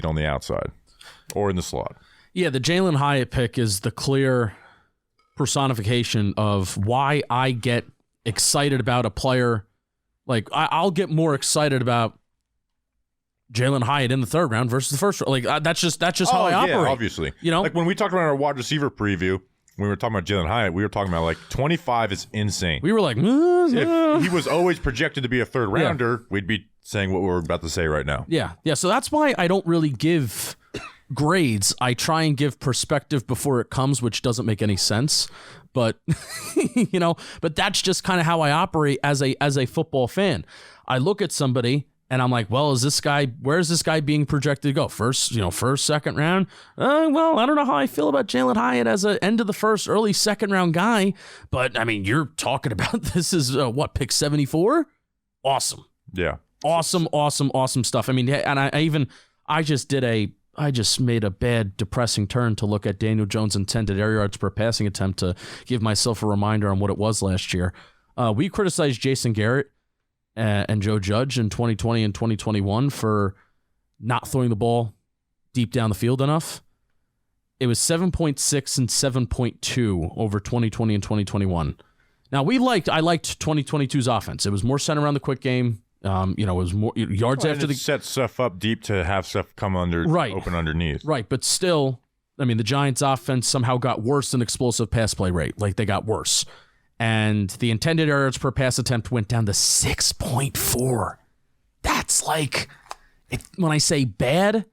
A: on the outside or in the slot. Yeah,
B: the Jalin Hyatt pick is the clear personification of why I get excited about a player. Like, I'll get more excited about Jalin Hyatt in the third round versus the first round. Like, that's just how I operate.
A: Obviously. Like, when we talked about our wide receiver preview, when we were talking about Jalin Hyatt, we were talking about, like, 25 is insane.
B: We were like,
A: if he was always projected to be a third rounder, we'd be saying what we're about to say right now.
B: Yeah. So that's why I don't really give grades. I try and give perspective before it comes, which doesn't make any sense. But, but that's just kind of how I operate as a football fan. I look at somebody and I'm like, well, where's this guy being projected to go? First, second round? Well, I don't know how I feel about Jalin Hyatt as an end of the first, early second round guy. But, I mean, you're talking about this is, pick 74? Awesome.
A: Yeah.
B: Awesome stuff. I mean, and I just made a bad, depressing turn to look at Daniel Jones' intended air yards per passing attempt to give myself a reminder on what it was last year. We criticized Jason Garrett and Joe Judge in 2020 and 2021 for not throwing the ball deep down the field enough. It was 7.6 and 7.2 over 2020 and 2021. Now, I liked 2022's offense. It was more centered around the quick game. It was more yards after the
A: set stuff up deep to have stuff come open underneath.
B: Right, but still, I mean, the Giants' offense somehow got worse in explosive pass play rate. Like, they got worse, and the intended yards per pass attempt went down to 6.4. That's like, when I say bad,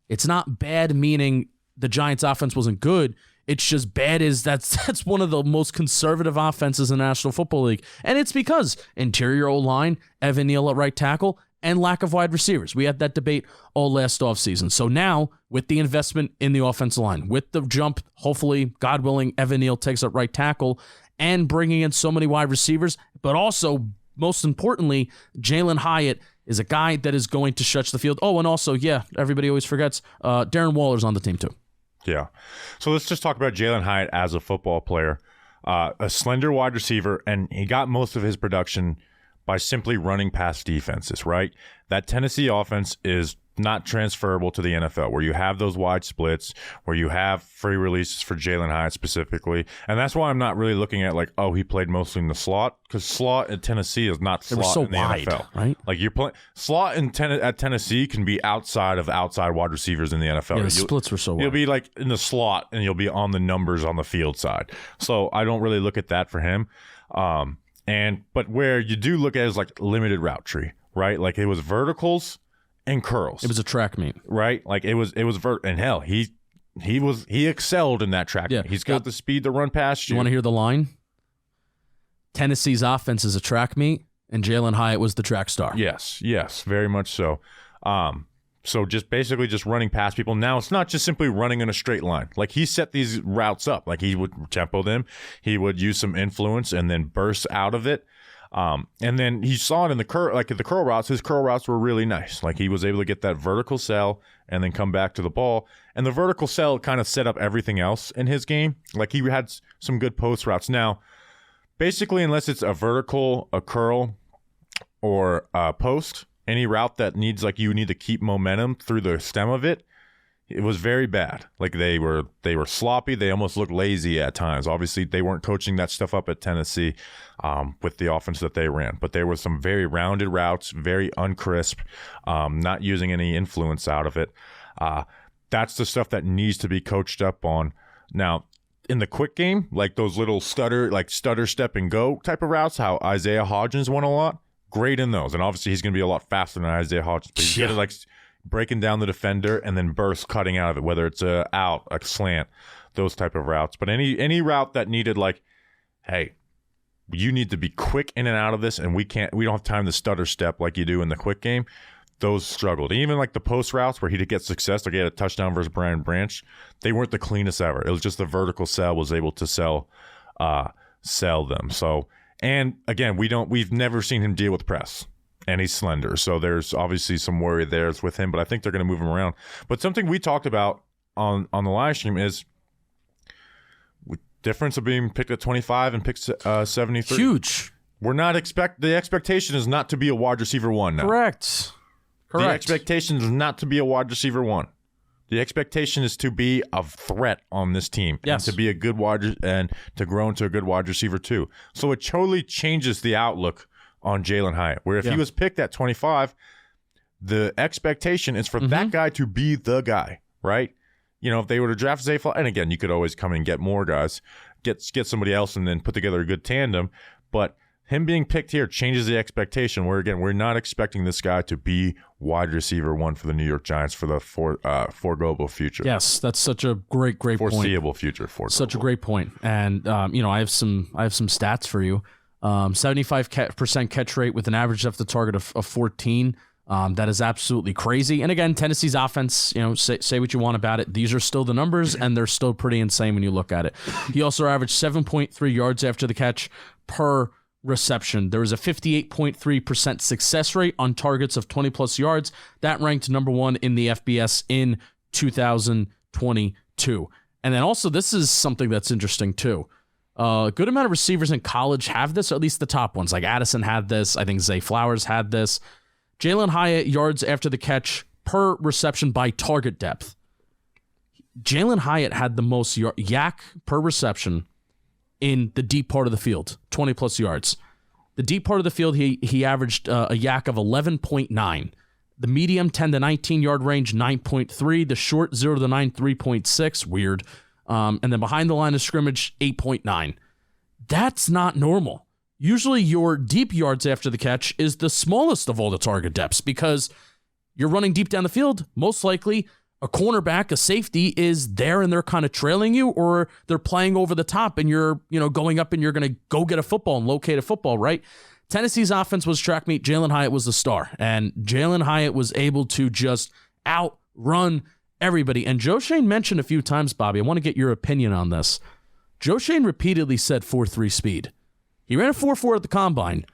B: it's not bad meaning the Giants' offense wasn't good. It's just bad that's one of the most conservative offenses in the National Football League. And it's because interior O-line, Evan Neal at right tackle, and lack of wide receivers. We had that debate all last offseason. So now, with the investment in the offensive line, with the jump, hopefully, God willing, Evan Neal takes up right tackle, and bringing in so many wide receivers, but also, most importantly, Jalin Hyatt is a guy that is going to stretch the field. Oh, and also, everybody always forgets, Darren Waller's on the team too.
A: Yeah. So let's just talk about Jalin Hyatt as a football player. A slender wide receiver, and he got most of his production by simply running past defenses, right? That Tennessee offense is not transferable to the NFL, where you have those wide splits, where you have free releases for Jalin Hyatt specifically. And that's why I'm not really looking at like, oh, he played mostly in the slot, because slot at Tennessee is not slot in the NFL.
B: Right?
A: Like you're playing slot at Tennessee can be outside wide receivers in the NFL.
B: Yeah, the splits were so wide.
A: You'll be like in the slot and you'll be on the numbers on the field side. So I don't really look at that for him. But where you do look at it is like limited route tree, right? Like it was verticals and curls.
B: It was a track meet,
A: right? Like it was and hell, he excelled in that track meet. He's got the speed to run past you.
B: You want to hear the line? Tennessee's offense is a track meet, and Jalin Hyatt was the track star.
A: Yes, very much so. So just basically just running past people. Now it's not just simply running in a straight line. Like he set these routes up. Like he would tempo them. He would use some influence and then burst out of it. And then he saw it in the curl, like the curl routes. His curl routes were really nice. Like he was able to get that vertical sell and then come back to the ball. And the vertical sell kind of set up everything else in his game. Like he had some good post routes. Now, basically, unless it's a vertical, a curl, or a post, any route that needs like you need to keep momentum through the stem of it, it was very bad. Like they were sloppy. They almost looked lazy at times. Obviously, they weren't coaching that stuff up at Tennessee with the offense that they ran. But there were some very rounded routes, very uncrisp, not using any influence out of it. That's the stuff that needs to be coached up on. Now, in the quick game, like those little stutter, step and go type of routes, how Isaiah Hodgins won a lot, great in those. And obviously, he's going to be a lot faster than Isaiah Hodgins. But he's good at breaking down the defender and then burst cutting out of it, whether it's a out, a slant, those type of routes. But any route that needed like, hey, you need to be quick in and out of this, and we don't have time to stutter step like you do in the quick game. Those struggled. Even like the post routes where he did get success, like he had a touchdown versus Brian Branch, they weren't the cleanest ever. It was just the vertical sell was able to sell them. So, and again, we've never seen him deal with press. And he's slender, so there's obviously some worry there with him, but I think they're going to move him around. But something we talked about on the live stream is difference of being picked at 25 and picked 73.
B: Huge.
A: We're not the expectation is not to be a wide receiver one now.
B: Correct.
A: The expectation is not to be a wide receiver one. The expectation is to be a threat on this team.
B: Yes.
A: And to be a good and to grow into a good wide receiver too. So it totally changes the outlook on Jalin Hyatt, where if he was picked at 25, the expectation is for that guy to be the guy, right? You know, if they were to draft Zay Flowers, and again, you could always come and get more guys, get somebody else and then put together a good tandem, but him being picked here changes the expectation where, again, we're not expecting this guy to be wide receiver one for the New York Giants for the foreseeable future.
B: Yes, that's such a great point.
A: Foreseeable future.
B: Such a great point. And, I have some stats for you. 75% catch rate with an average depth of target of 14. That is absolutely crazy. And again, Tennessee's offense, say what you want about it. These are still the numbers, and they're still pretty insane when you look at it. He also averaged 7.3 yards after the catch per reception. There was a 58.3% success rate on targets of 20-plus yards. That ranked number one in the FBS in 2022. And then also, this is something that's interesting, too. A good amount of receivers in college have this, or at least the top ones. Like Addison had this. I think Zay Flowers had this. Jalin Hyatt yards after the catch per reception by target depth. Jalin Hyatt had the most yak per reception in the deep part of the field, 20-plus yards. The deep part of the field, he averaged a yak of 11.9. The medium 10 to 19-yard range, 9.3. The short 0 to 9, 3.6. Weird. And then behind the line of scrimmage, 8.9. That's not normal. Usually your deep yards after the catch is the smallest of all the target depths because you're running deep down the field. Most likely a cornerback, a safety is there and they're kind of trailing you, or they're playing over the top and you're, going up and you're going to go get a football and locate a football, right? Tennessee's offense was track meet. Jalin Hyatt was the star, and Jalin Hyatt was able to just outrun everybody. And Joe Shane mentioned a few times, Bobby, I want to get your opinion on this. Joe Shane repeatedly said 4.3 speed. He ran a 4.4 at the combine.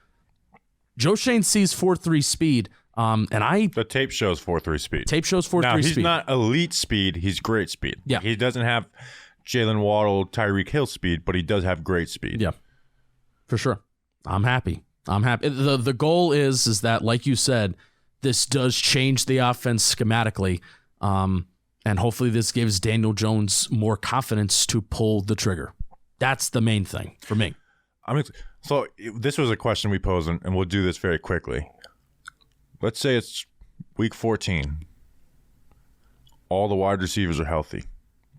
B: Joe Shane sees 4.3 speed. The
A: tape shows 4.3 speed.
B: Tape shows 4.3 speed.
A: Now, he's not elite speed. He's great speed.
B: Yeah.
A: He doesn't have Jalen Waddle, Tyreek Hill speed, but he does have great speed.
B: Yeah, for sure. I'm happy. I'm happy. The goal is that, like you said, this does change the offense schematically, and hopefully this gives Daniel Jones more confidence to pull the trigger. That's the main thing for me.
A: So this was a question we posed, and we'll do this very quickly. Let's say it's week 14. All the wide receivers are healthy.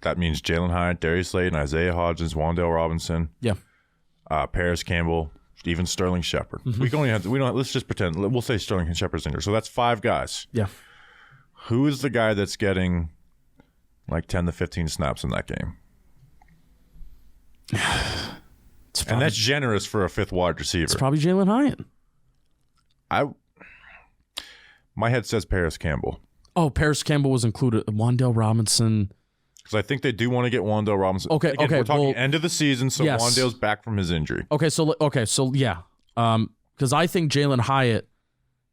A: That means Jalin Hyatt, Darius Slayton, Isaiah Hodgins, Wan'Dale Robinson, Paris Campbell, even Sterling Shepard. Mm-hmm. Let's just pretend. We'll say Sterling Shepard's injured. So that's 5 guys.
B: Yeah.
A: Who is the guy that's getting like 10 to 15 snaps in that game? And that's generous for a 5th wide receiver.
B: It's probably Jalin Hyatt.
A: My head says Paris Campbell.
B: Oh, Paris Campbell was included. Wan'Dale Robinson.
A: Because I think they do want to get Wan'Dale Robinson.
B: Okay,
A: Again, we're talking end of the season, so
B: yes.
A: Wan'Dale's back from his injury.
B: So yeah. Because I think Jalin Hyatt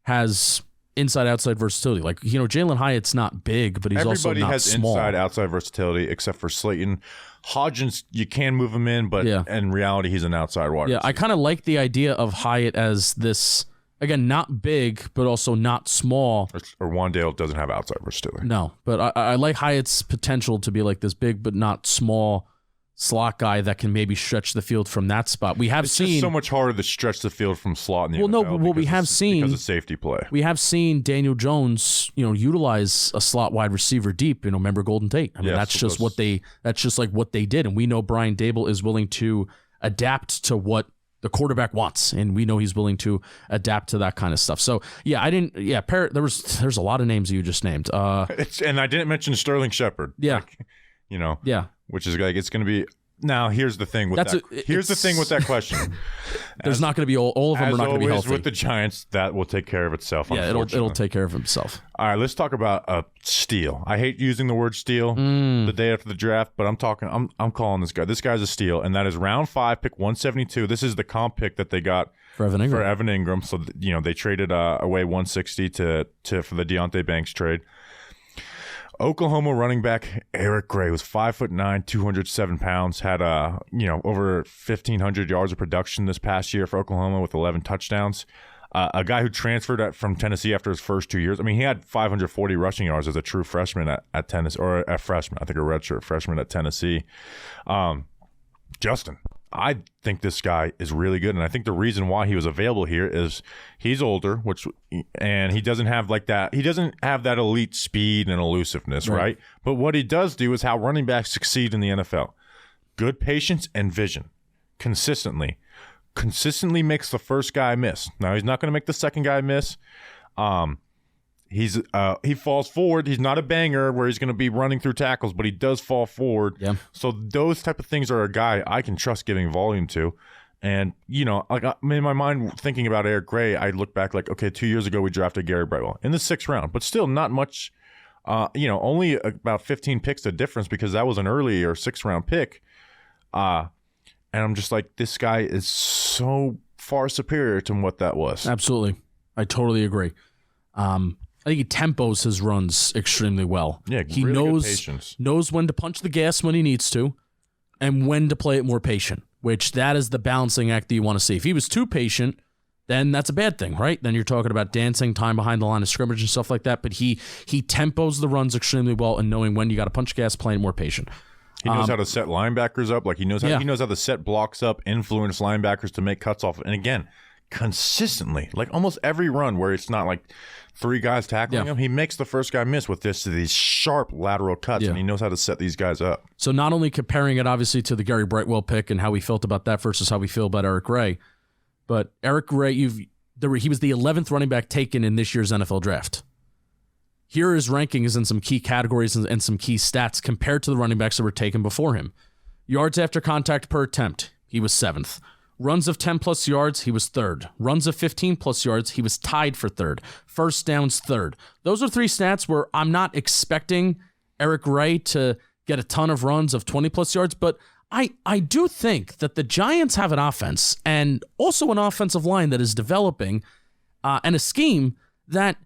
B: has inside-outside versatility. Like, Jalin Hyatt's not big, but he's also not small. Everybody has
A: inside-outside versatility except for Slayton. Hodgins, you can move him in, but in reality, he's an outside wide receiver.
B: I kind of like the idea of Hyatt as this, again, not big, but also not small.
A: Or Wan'Dale doesn't have outside versatility.
B: No, but I like Hyatt's potential to be like this big but not small slot guy that can maybe stretch the field from that spot. It's
A: just so much harder to stretch the field from slot in the NFL. Because of safety play.
B: We have seen Daniel Jones, utilize a slot wide receiver deep. Remember Golden Tate? I mean, that's just what they did, and we know Brian Daboll is willing to adapt to what the quarterback wants, and we know he's willing to adapt to that kind of stuff. So there's a lot of names you just named.
A: And I didn't mention Sterling Shepard.
B: Yeah.
A: Which is like, it's going to be. Now, here's the thing with that question.
B: There's not going to be all of them are not going to be healthy.
A: With the Giants, that will take care of itself.
B: Yeah, it'll take care of itself.
A: All right, let's talk about a steal. I hate using the word steal the day after the draft, but I'm calling this guy. This guy's a steal, and that is round 5, pick 172. This is the comp pick that they got
B: for Evan
A: Ingram. So they traded away 160 for the Deonte Banks trade. Oklahoma running back Eric Gray was 5'9", 207 pounds, had over 1,500 yards of production this past year for Oklahoma with 11 touchdowns. A guy who transferred from Tennessee after his first 2 years. I mean, he had 540 rushing yards as a true freshman at Tennessee, or a freshman, I think a redshirt freshman at Tennessee. Justin, I think this guy is really good, and I think the reason why he was available here is he's older, and he doesn't have that. He doesn't have that elite speed and elusiveness, right? But what he does do is how running backs succeed in the NFL: good patience and vision, consistently makes the first guy miss. Now he's not going to make the second guy miss. He falls forward. He's not a banger where he's going to be running through tackles, but he does fall forward.
B: Yeah.
A: So those type of things are a guy I can trust giving volume to. And, in my mind, thinking about Eric Gray, I look back like, okay, 2 years ago we drafted Gary Brightwell in the 6th round, but still not much, only about 15 picks of difference because that was an early or 6th round pick. And I'm just like, this guy is so far superior to what that was.
B: Absolutely. I totally agree. I think he tempos his runs extremely well.
A: Yeah,
B: he
A: really good patience.
B: knows when to punch the gas when he needs to and when to play it more patient, which that is the balancing act that you want to see. If he was too patient, then that's a bad thing, right? Then you're talking about dancing, time behind the line of scrimmage and stuff like that. But he tempos the runs extremely well and knowing when you got to punch gas, playing more patient.
A: He knows how to set linebackers up. Like he knows how to set blocks up, influence linebackers to make cuts off. And again, consistently, like almost every run where it's not like 3 guys tackling him, he makes the first guy miss with these sharp lateral cuts, and he knows how to set these guys up.
B: So not only comparing it obviously to the Gary Brightwell pick and how we felt about that versus how we feel about Eric Gray, but Eric Gray, he was the 11th running back taken in this year's NFL draft. Here his ranking is in some key categories and some key stats compared to the running backs that were taken before him. Yards after contact per attempt, he was 7th. Runs of 10-plus yards, he was 3rd. Runs of 15-plus yards, he was tied for 3rd. First downs, 3rd. Those are 3 stats where I'm not expecting Eric Gray to get a ton of runs of 20-plus yards, but I do think that the Giants have an offense and also an offensive line that is developing and a scheme that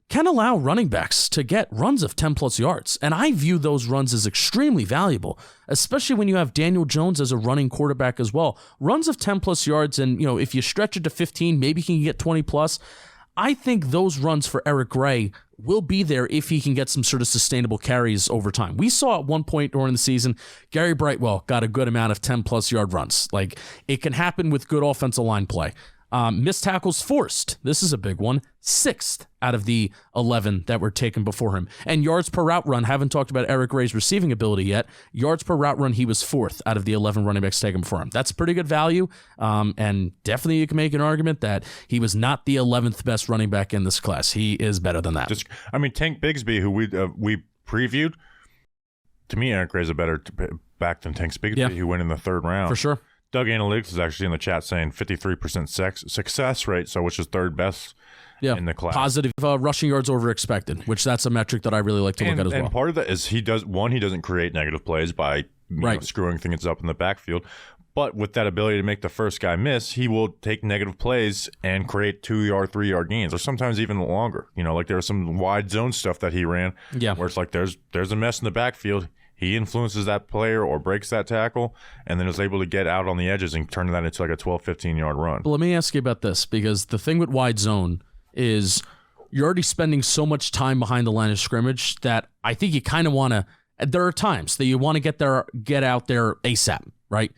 B: can allow running backs to get runs of 10-plus yards. And I view those runs as extremely valuable, especially when you have Daniel Jones as a running quarterback as well. Runs of 10-plus yards, and if you stretch it to 15, maybe he can get 20-plus. I think those runs for Eric Gray will be there if he can get some sort of sustainable carries over time. We saw at one point during the season, Gary Brightwell got a good amount of 10-plus yard runs. Like, it can happen with good offensive line play. Missed tackles forced. This is a big one. 6th out of the 11 that were taken before him. And yards per route run, haven't talked about Eric Gray's receiving ability yet. Yards per route run, he was 4th out of the 11 running backs taken before him. That's pretty good value. And definitely you can make an argument that he was not the 11th best running back in this class. He is better than that.
A: Tank Bigsby, who we previewed, to me, Eric Gray's a better back than Tank Bigsby, who went in the 3rd round.
B: For sure.
A: Doug Analytics is actually in the chat saying 53% success rate, which is 3rd best in the class.
B: Positive rushing yards over expected, which that's a metric that I really like to look at as well.
A: And part of that is he doesn't create negative plays by screwing things up in the backfield. But with that ability to make the first guy miss, he will take negative plays and create 2-yard, 3-yard gains, or sometimes even longer. Like there was some wide zone stuff that he ran where it's like there's a mess in the backfield. He influences that player or breaks that tackle and then is able to get out on the edges and turn that into like a 12, 15-yard run.
B: But let me ask you about this, because the thing with wide zone is you're already spending so much time behind the line of scrimmage that I think you kind of want to – there are times that you want to get out there ASAP, right?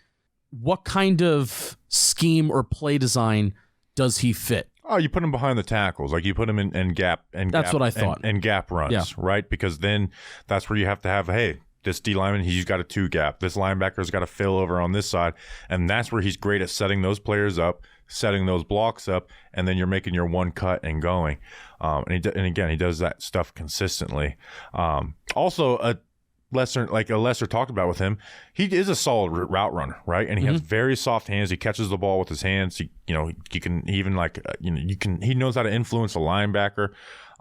B: What kind of scheme or play design does he fit?
A: Oh, you put him behind the tackles. Like you put him in gap.
B: That's what I thought.
A: And gap runs, right? Because then that's where you have to have, hey – this D lineman, he's got a 2 gap. This linebacker's got a fill over on this side. And that's where he's great at setting those players up, setting those blocks up, and then you're making your one cut and going. And again, he does that stuff consistently. Also, a lesser talked about with him, he is a solid route runner, right? And he has very soft hands. He catches the ball with his hands. He knows how to influence a linebacker.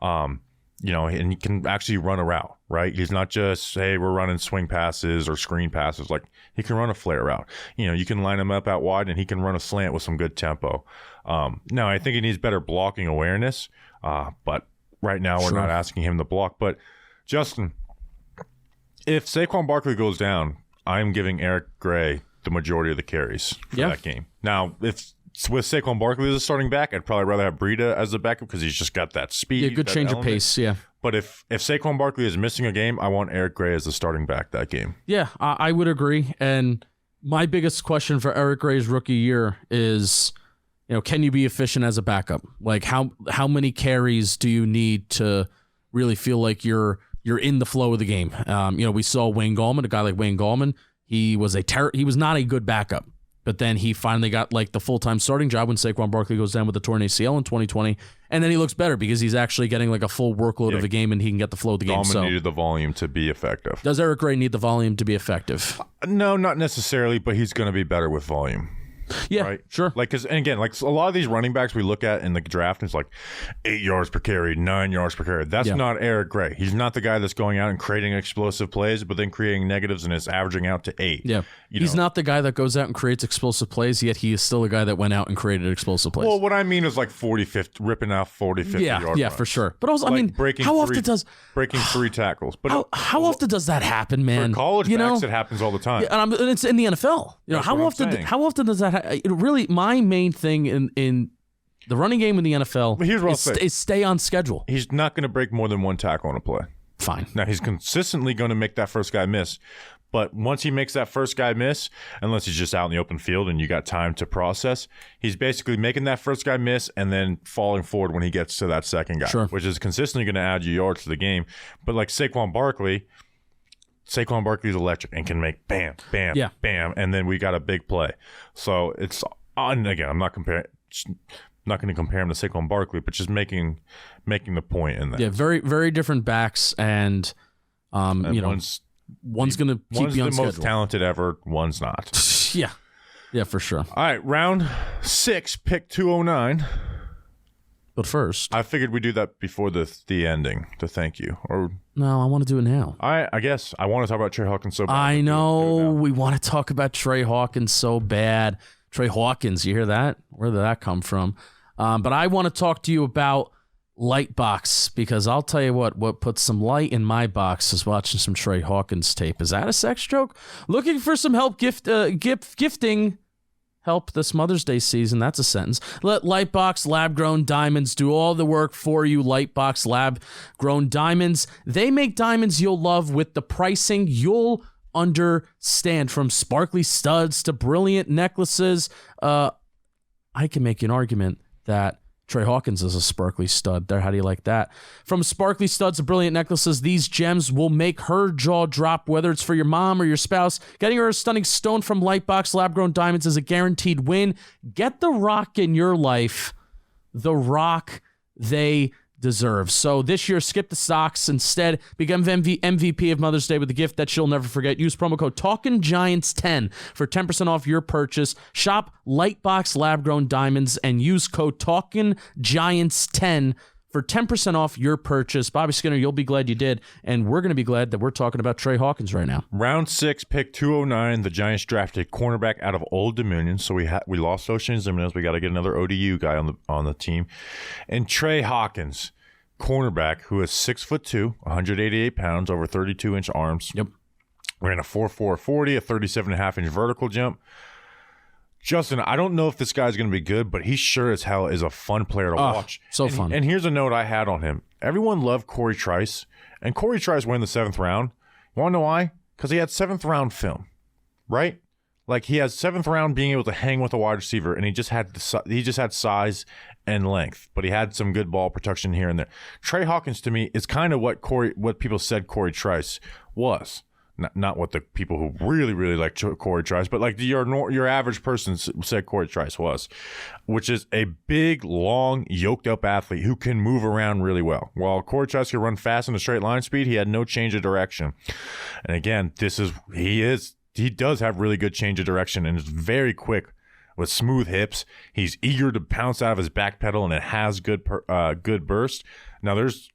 A: And he can actually run a route, right? He's not just, hey, we're running swing passes or screen passes. Like, he can run a flare route. You can line him up out wide, and he can run a slant with some good tempo. Now, I think he needs better blocking awareness, but right now we're not asking him to block. But, Justin, if Saquon Barkley goes down, I'm giving Eric Gray the majority of the carries for that game. Now, with Saquon Barkley as a starting back, I'd probably rather have Breida as a backup because he's just got that speed.
B: Yeah, good change of pace,
A: But if Saquon Barkley is missing a game, I want Eric Gray as the starting back that game.
B: Yeah, I would agree. And my biggest question for Eric Gray's rookie year is, can you be efficient as a backup? Like, how many carries do you need to really feel like you're in the flow of the game? We saw Wayne Gallman, a guy like Wayne Gallman. He was not a good backup. But then he finally got like the full-time starting job when Saquon Barkley goes down with the torn ACL in 2020. And then he looks better because he's actually getting like a full workload of a game and he can get the flow of the game.
A: Gallman needed the volume to be effective.
B: Does Eric Gray need the volume to be effective?
A: No, not necessarily, but he's going to be better with volume.
B: Yeah,
A: right?
B: Sure.
A: Like, because, and again, like a lot of these running backs we look at in the draft, it's like 8 yards per carry, 9 yards per carry. That's not Eric Gray. He's not the guy that's going out and creating explosive plays, but then creating negatives and is averaging out to 8.
B: Yeah. He's not the guy that goes out and creates explosive plays, yet he is still a guy that went out and created explosive plays.
A: Well, what I mean is like 40, 50, ripping out 40, 50 yard runs.
B: Yeah, for sure. But also, like
A: breaking 3 tackles. But
B: how often does that happen, man?
A: For college backs, it happens all the time.
B: Yeah, and it's in the NFL. How often does that happen? Really, my main thing in the running game in the NFL is stay on schedule.
A: He's not going to break more than 1 tackle on a play.
B: Fine.
A: Now, he's consistently going to make that first guy miss. But once he makes that first guy miss, unless he's just out in the open field and you got time to process, he's basically making that first guy miss and then falling forward when he gets to that second guy, which is consistently going to add you yards to the game. But like Saquon Barkley's electric and can make bam, bam, bam, and then we got a big play. So it's on again. I'm not going to compare him to Saquon Barkley, but just making the point in that.
B: Yeah, very very different backs, and one's going to keep you on schedule.
A: One's the most talented ever. One's not.
B: Yeah, for sure.
A: All right, round 6, pick 209.
B: But first,
A: I figured we'd do that before the ending to thank you. Or
B: no, I want to do it now.
A: I guess I want to talk about Tre Hawkins so bad.
B: I know we want to talk about Tre Hawkins so bad. Tre Hawkins, you hear that? Where did that come from? But I want to talk to you about light box, because I'll tell you what puts some light in my box is watching some Tre Hawkins tape. Is that a sex joke? Looking for some help gifting help this Mother's Day season. That's a sentence. Let Lightbox lab-grown diamonds do all the work for you. Lightbox lab-grown diamonds. They make diamonds you'll love with the pricing you'll understand. From sparkly studs to brilliant necklaces. I can make an argument that Tre Hawkins is a sparkly stud there. How do you like that? From sparkly studs to brilliant necklaces, these gems will make her jaw drop, whether it's for your mom or your spouse. Getting her a stunning stone from Lightbox lab-grown diamonds is a guaranteed win. Get the rock in your life, the rock they deserve. So this year, skip the stocks. Instead, become MVP of Mother's Day with a gift that she'll never forget. Use promo code TalkinGiants10 for 10% off your purchase. Shop Lightbox lab-grown diamonds and use code TalkinGiants10 for 10% off your purchase. Bobby Skinner, you'll be glad you did, and we're going to be glad that we're talking about Tre Hawkins right now.
A: Round 6, pick 209. The Giants drafted cornerback out of Old Dominion, so we lost Ocean Jimenez. We got to get another ODU guy on the team. And Tre Hawkins, cornerback, who is 6'2", 188 pounds, over 32-inch arms.
B: Yep.
A: Ran a 4.4 40, a 37.5-inch vertical jump. Justin, I don't know if this guy's going to be good, but he sure as hell is a fun player to watch.
B: Fun.
A: And here's a note I had on him. Everyone loved Corey Trice, and Corey Trice went in the 7th round. You want to know why? Because he had 7th round film, right? Like, he has 7th round being able to hang with a wide receiver, and he just had size and length, but he had some good ball protection here and there. Tre Hawkins, to me, is kind of what people said Corey Trice was. Not what the people who really, really like Corey Trice, but like your average person said Corey Trice was, which is a big, long, yoked-up athlete who can move around really well. While Corey Trice can run fast in a straight line speed, he had no change of direction. And again, he does have really good change of direction and is very quick with smooth hips. He's eager to pounce out of his back pedal, and it has good burst. Now, there's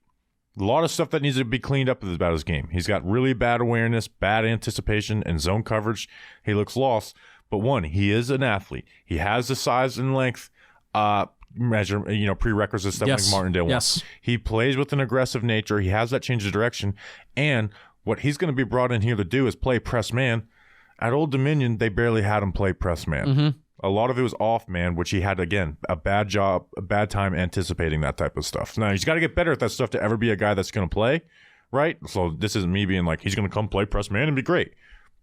A: a lot of stuff that needs to be cleaned up about his game. He's got really bad awareness, bad anticipation, and zone coverage. He looks lost. But he is an athlete. He has the size and length prerequisites that Mike Martindale wants.
B: Yes.
A: He plays with an aggressive nature. He has that change of direction. And what he's going to be brought in here to do is play press man. At Old Dominion, they barely had him play press man.
B: Mm-hmm.
A: A lot of it was off man, which he had, again, a bad time anticipating that type of stuff. Now, he's got to get better at that stuff to ever be a guy that's going to play, right? So this isn't me being like, he's going to come play press man and be great.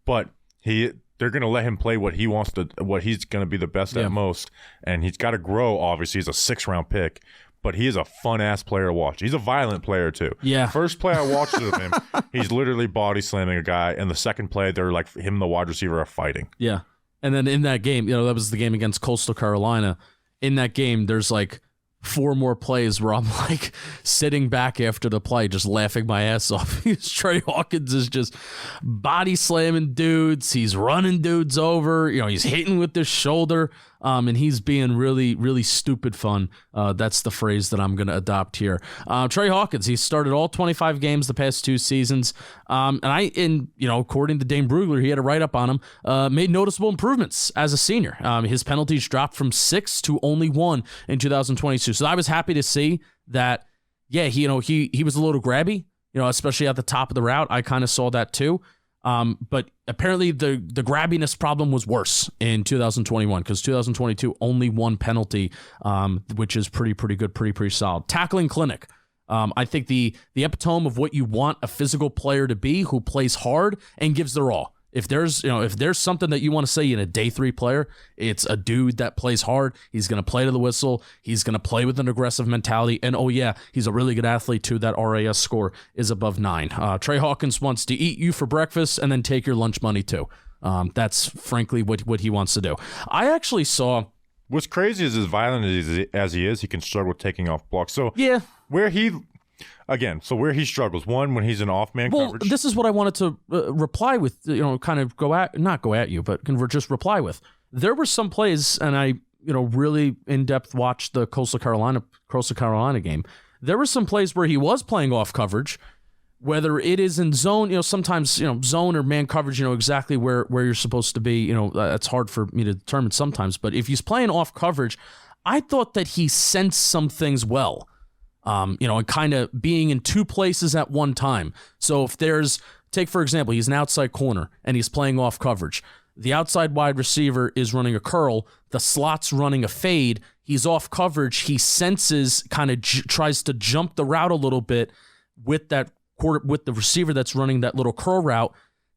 A: But they're going to let him play what he wants to, what he's going to be the best at most. And he's got to grow, obviously. He's a 6th-round pick. But he is a fun-ass player to watch. He's a violent player, too.
B: Yeah.
A: First play I watched of him, he's literally body slamming a guy. And the second play, they're like, him and the wide receiver are fighting.
B: Yeah. And then in that game, that was the game against Coastal Carolina. In that game, there's like 4 more plays where I'm like sitting back after the play, just laughing my ass off. Tre Hawkins is just body slamming dudes. He's running dudes over. He's hitting with his shoulder. And he's being really, really stupid fun. That's the phrase that I'm going to adopt here. Tre Hawkins, he started all 25 games the past 2 seasons. According to Dane Brugler, he had a write-up on him, made noticeable improvements as a senior. His penalties dropped from 6 to only 1 in 2022. So I was happy to see that, he was a little grabby, especially at the top of the route. I kind of saw that too. But apparently the grabbiness problem was worse in 2021 because 2022 only 1 penalty, which is pretty good, pretty solid. Tackling clinic. I think the epitome of what you want a physical player to be who plays hard and gives their all. If there's something that you want to say in a day 3 player, it's a dude that plays hard. He's going to play to the whistle. He's going to play with an aggressive mentality. And he's a really good athlete too. That RAS score is above 9. Tre Hawkins wants to eat you for breakfast and then take your lunch money too. That's frankly what he wants to do. I actually saw.
A: What's crazy is as violent as he is, he can struggle with taking off blocks. So
B: yeah,
A: where he struggles, one, when he's in off-man coverage.
B: This is what I wanted to reply with, kind of not go at you, but just reply with. There were some plays, and I, really in-depth watched the Coastal Carolina game. There were some plays where he was playing off coverage, whether it is in zone, sometimes, zone or man coverage, exactly where you're supposed to be. That's hard for me to determine sometimes. But if he's playing off coverage, I thought that he sensed some things well. and kind of being in two places at one time. So if take for example, he's an outside corner and he's playing off coverage. The outside wide receiver is running a curl. The slot's running a fade. He's off coverage. He senses, kind of tries to jump the route a little bit with with the receiver that's running that little curl route,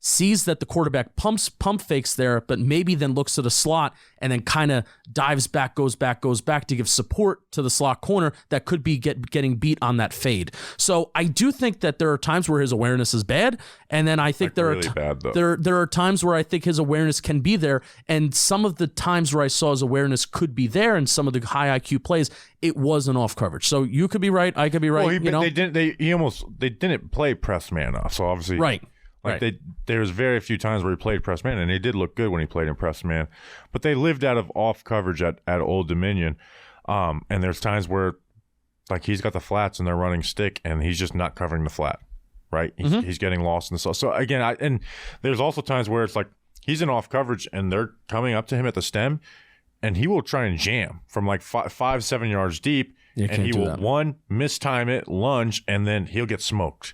B: sees that the quarterback pump fakes there, but maybe then looks to the slot and then kind of dives back, goes back to give support to the slot corner that could be getting beat on that fade. So I do think that there are times where his awareness is bad, and then I think there are times where I think his awareness can be there, and some of the times where I saw his awareness could be there in some of the high IQ plays, it wasn't off coverage. So you could be right, I could be right.
A: Well, they didn't play press man off, so obviously
B: right.
A: There's very few times where he played press man, and he did look good when he played in press man, but they lived out of off coverage at Old Dominion. And there's times where like he's got the flats and they're running stick and he's just not covering the flat, right? He's getting lost in the sauce. So again, and there's also times where it's like he's in off coverage and they're coming up to him at the stem and he will try and jam from like 5-7 yards deep, and he will mistime it, lunge, and then he'll get smoked.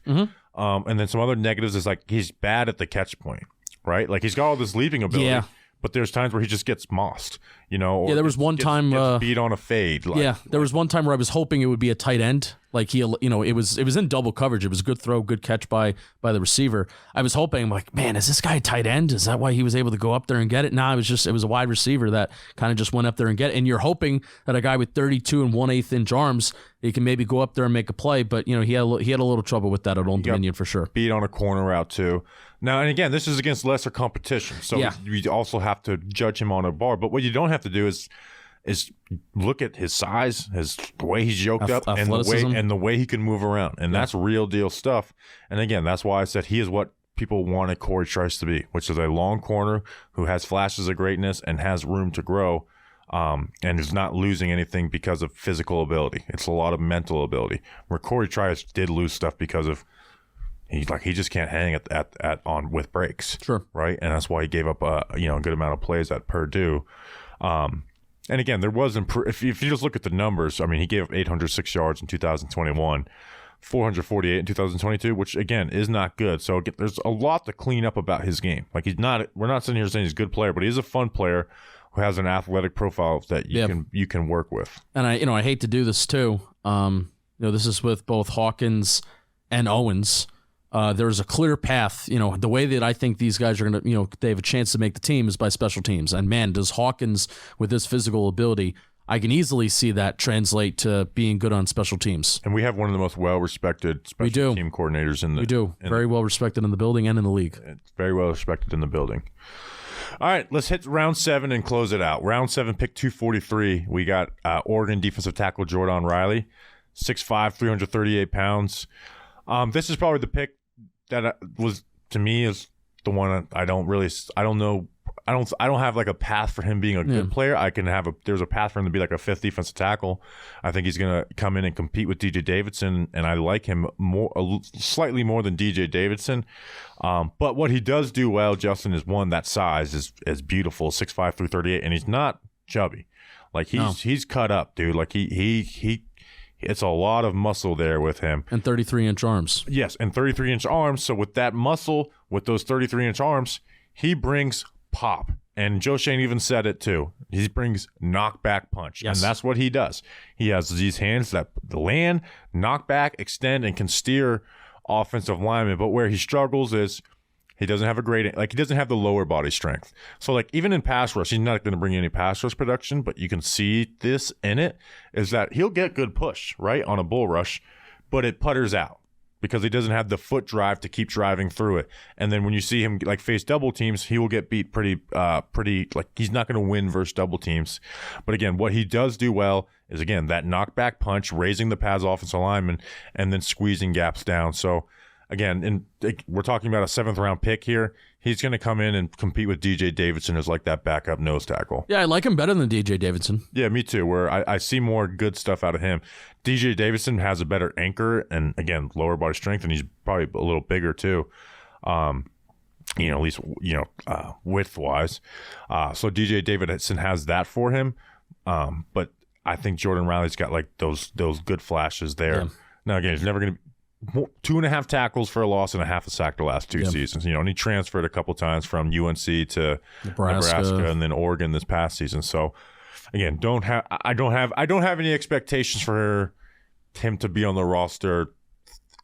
A: And then some other negatives is like he's bad at the catch point, right? Like he's got all this leaping ability, but there's times where he just gets mossed, Or
B: there was one time
A: gets beat on a fade.
B: There was one time where I was hoping it would be a tight end. Like it was in double coverage. It was a good throw, good catch by the receiver. I was hoping, I'm like, man, is this guy a tight end? Is that why he was able to go up there and get it? No, it was a wide receiver that kind of just went up there and get it. And you're hoping that a guy with 32 and 1/8 inch arms, he can maybe go up there and make a play. But he had a little trouble with that at Old Dominion for sure.
A: Beat on a corner route too. Now, and again, this is against lesser competition, so we also have to judge him on a bar. But what you don't have to do is look at his size, the way he's yoked up, and the way he can move around, and that's real deal stuff. And again, that's why I said he is what people wanted Corey Trice to be, which is a long corner who has flashes of greatness and has room to grow, and is not losing anything because of physical ability. It's a lot of mental ability. Where Corey Trice did lose stuff because of he just can't hang on with breaks.
B: Sure.
A: Right, and that's why he gave up a good amount of plays at Purdue. And again, there was if you just look at the numbers, I mean, he gave up 806 yards in 2021, 448 in 2022, which again is not good. So there's a lot to clean up about his game. Like we're not sitting here saying he's a good player, but he's a fun player who has an athletic profile that you can work with.
B: And I hate to do this too. This is with both Hawkins and Owens. There's a clear path. The way that I think these guys are going to, they have a chance to make the team is by special teams. And man, does Hawkins, with his physical ability, I can easily see that translate to being good on special teams.
A: And we have one of the most well-respected special team coordinators in the...
B: We do. Very well-respected in the building and in the league.
A: It's very well-respected in the building. All right, let's hit round 7 and close it out. Round 7, pick 243. We got Oregon defensive tackle Jordon Riley, 6'5", 338 pounds. This is probably the pick that was, to me, is the one I don't know. I don't have like a path for him being a good player. There's a path for him to be like a 5th defensive tackle. I think he's going to come in and compete with DJ Davidson, and I like him slightly more than DJ Davidson. But what he does do well, Justin, is one, that size is beautiful, 6'5", 338, and he's not chubby. Like he's cut up, dude. Like he it's a lot of muscle there with him. And
B: 33-inch arms.
A: Yes, and 33-inch arms. So with that muscle, with those 33-inch arms, he brings pop. And Joe Shane even said it too. He brings knockback punch. Yes. And that's what he does. He has these hands that land, knock back, extend, and can steer offensive linemen. But where he struggles is he doesn't have he doesn't have the lower body strength. So like even in pass rush, he's not going to bring any pass rush production, but you can see this in it, is that he'll get good push, right, on a bull rush, but it putters out because he doesn't have the foot drive to keep driving through it. And then when you see him like face double teams, he will get beat pretty like he's not going to win versus double teams. But again, what he does do well is, again, that knockback punch, raising the pads offensive lineman, and then squeezing gaps down. So again, we're talking about a 7th-round pick here. He's going to come in and compete with DJ Davidson as like that backup nose tackle.
B: Yeah, I like him better than DJ Davidson.
A: Yeah, me too, where I see more good stuff out of him. DJ Davidson has a better anchor and, again, lower body strength, and he's probably a little bigger too, at least, width-wise. So DJ Davidson has that for him. But I think Jordon Riley's got like those good flashes there.
B: Yeah.
A: Now again, he's never going to 2.5 tackles for a loss and a half a sack the last 2 seasons. And he transferred a couple times from UNC to Nebraska and then Oregon this past season. So again, I don't have any expectations for him to be on the roster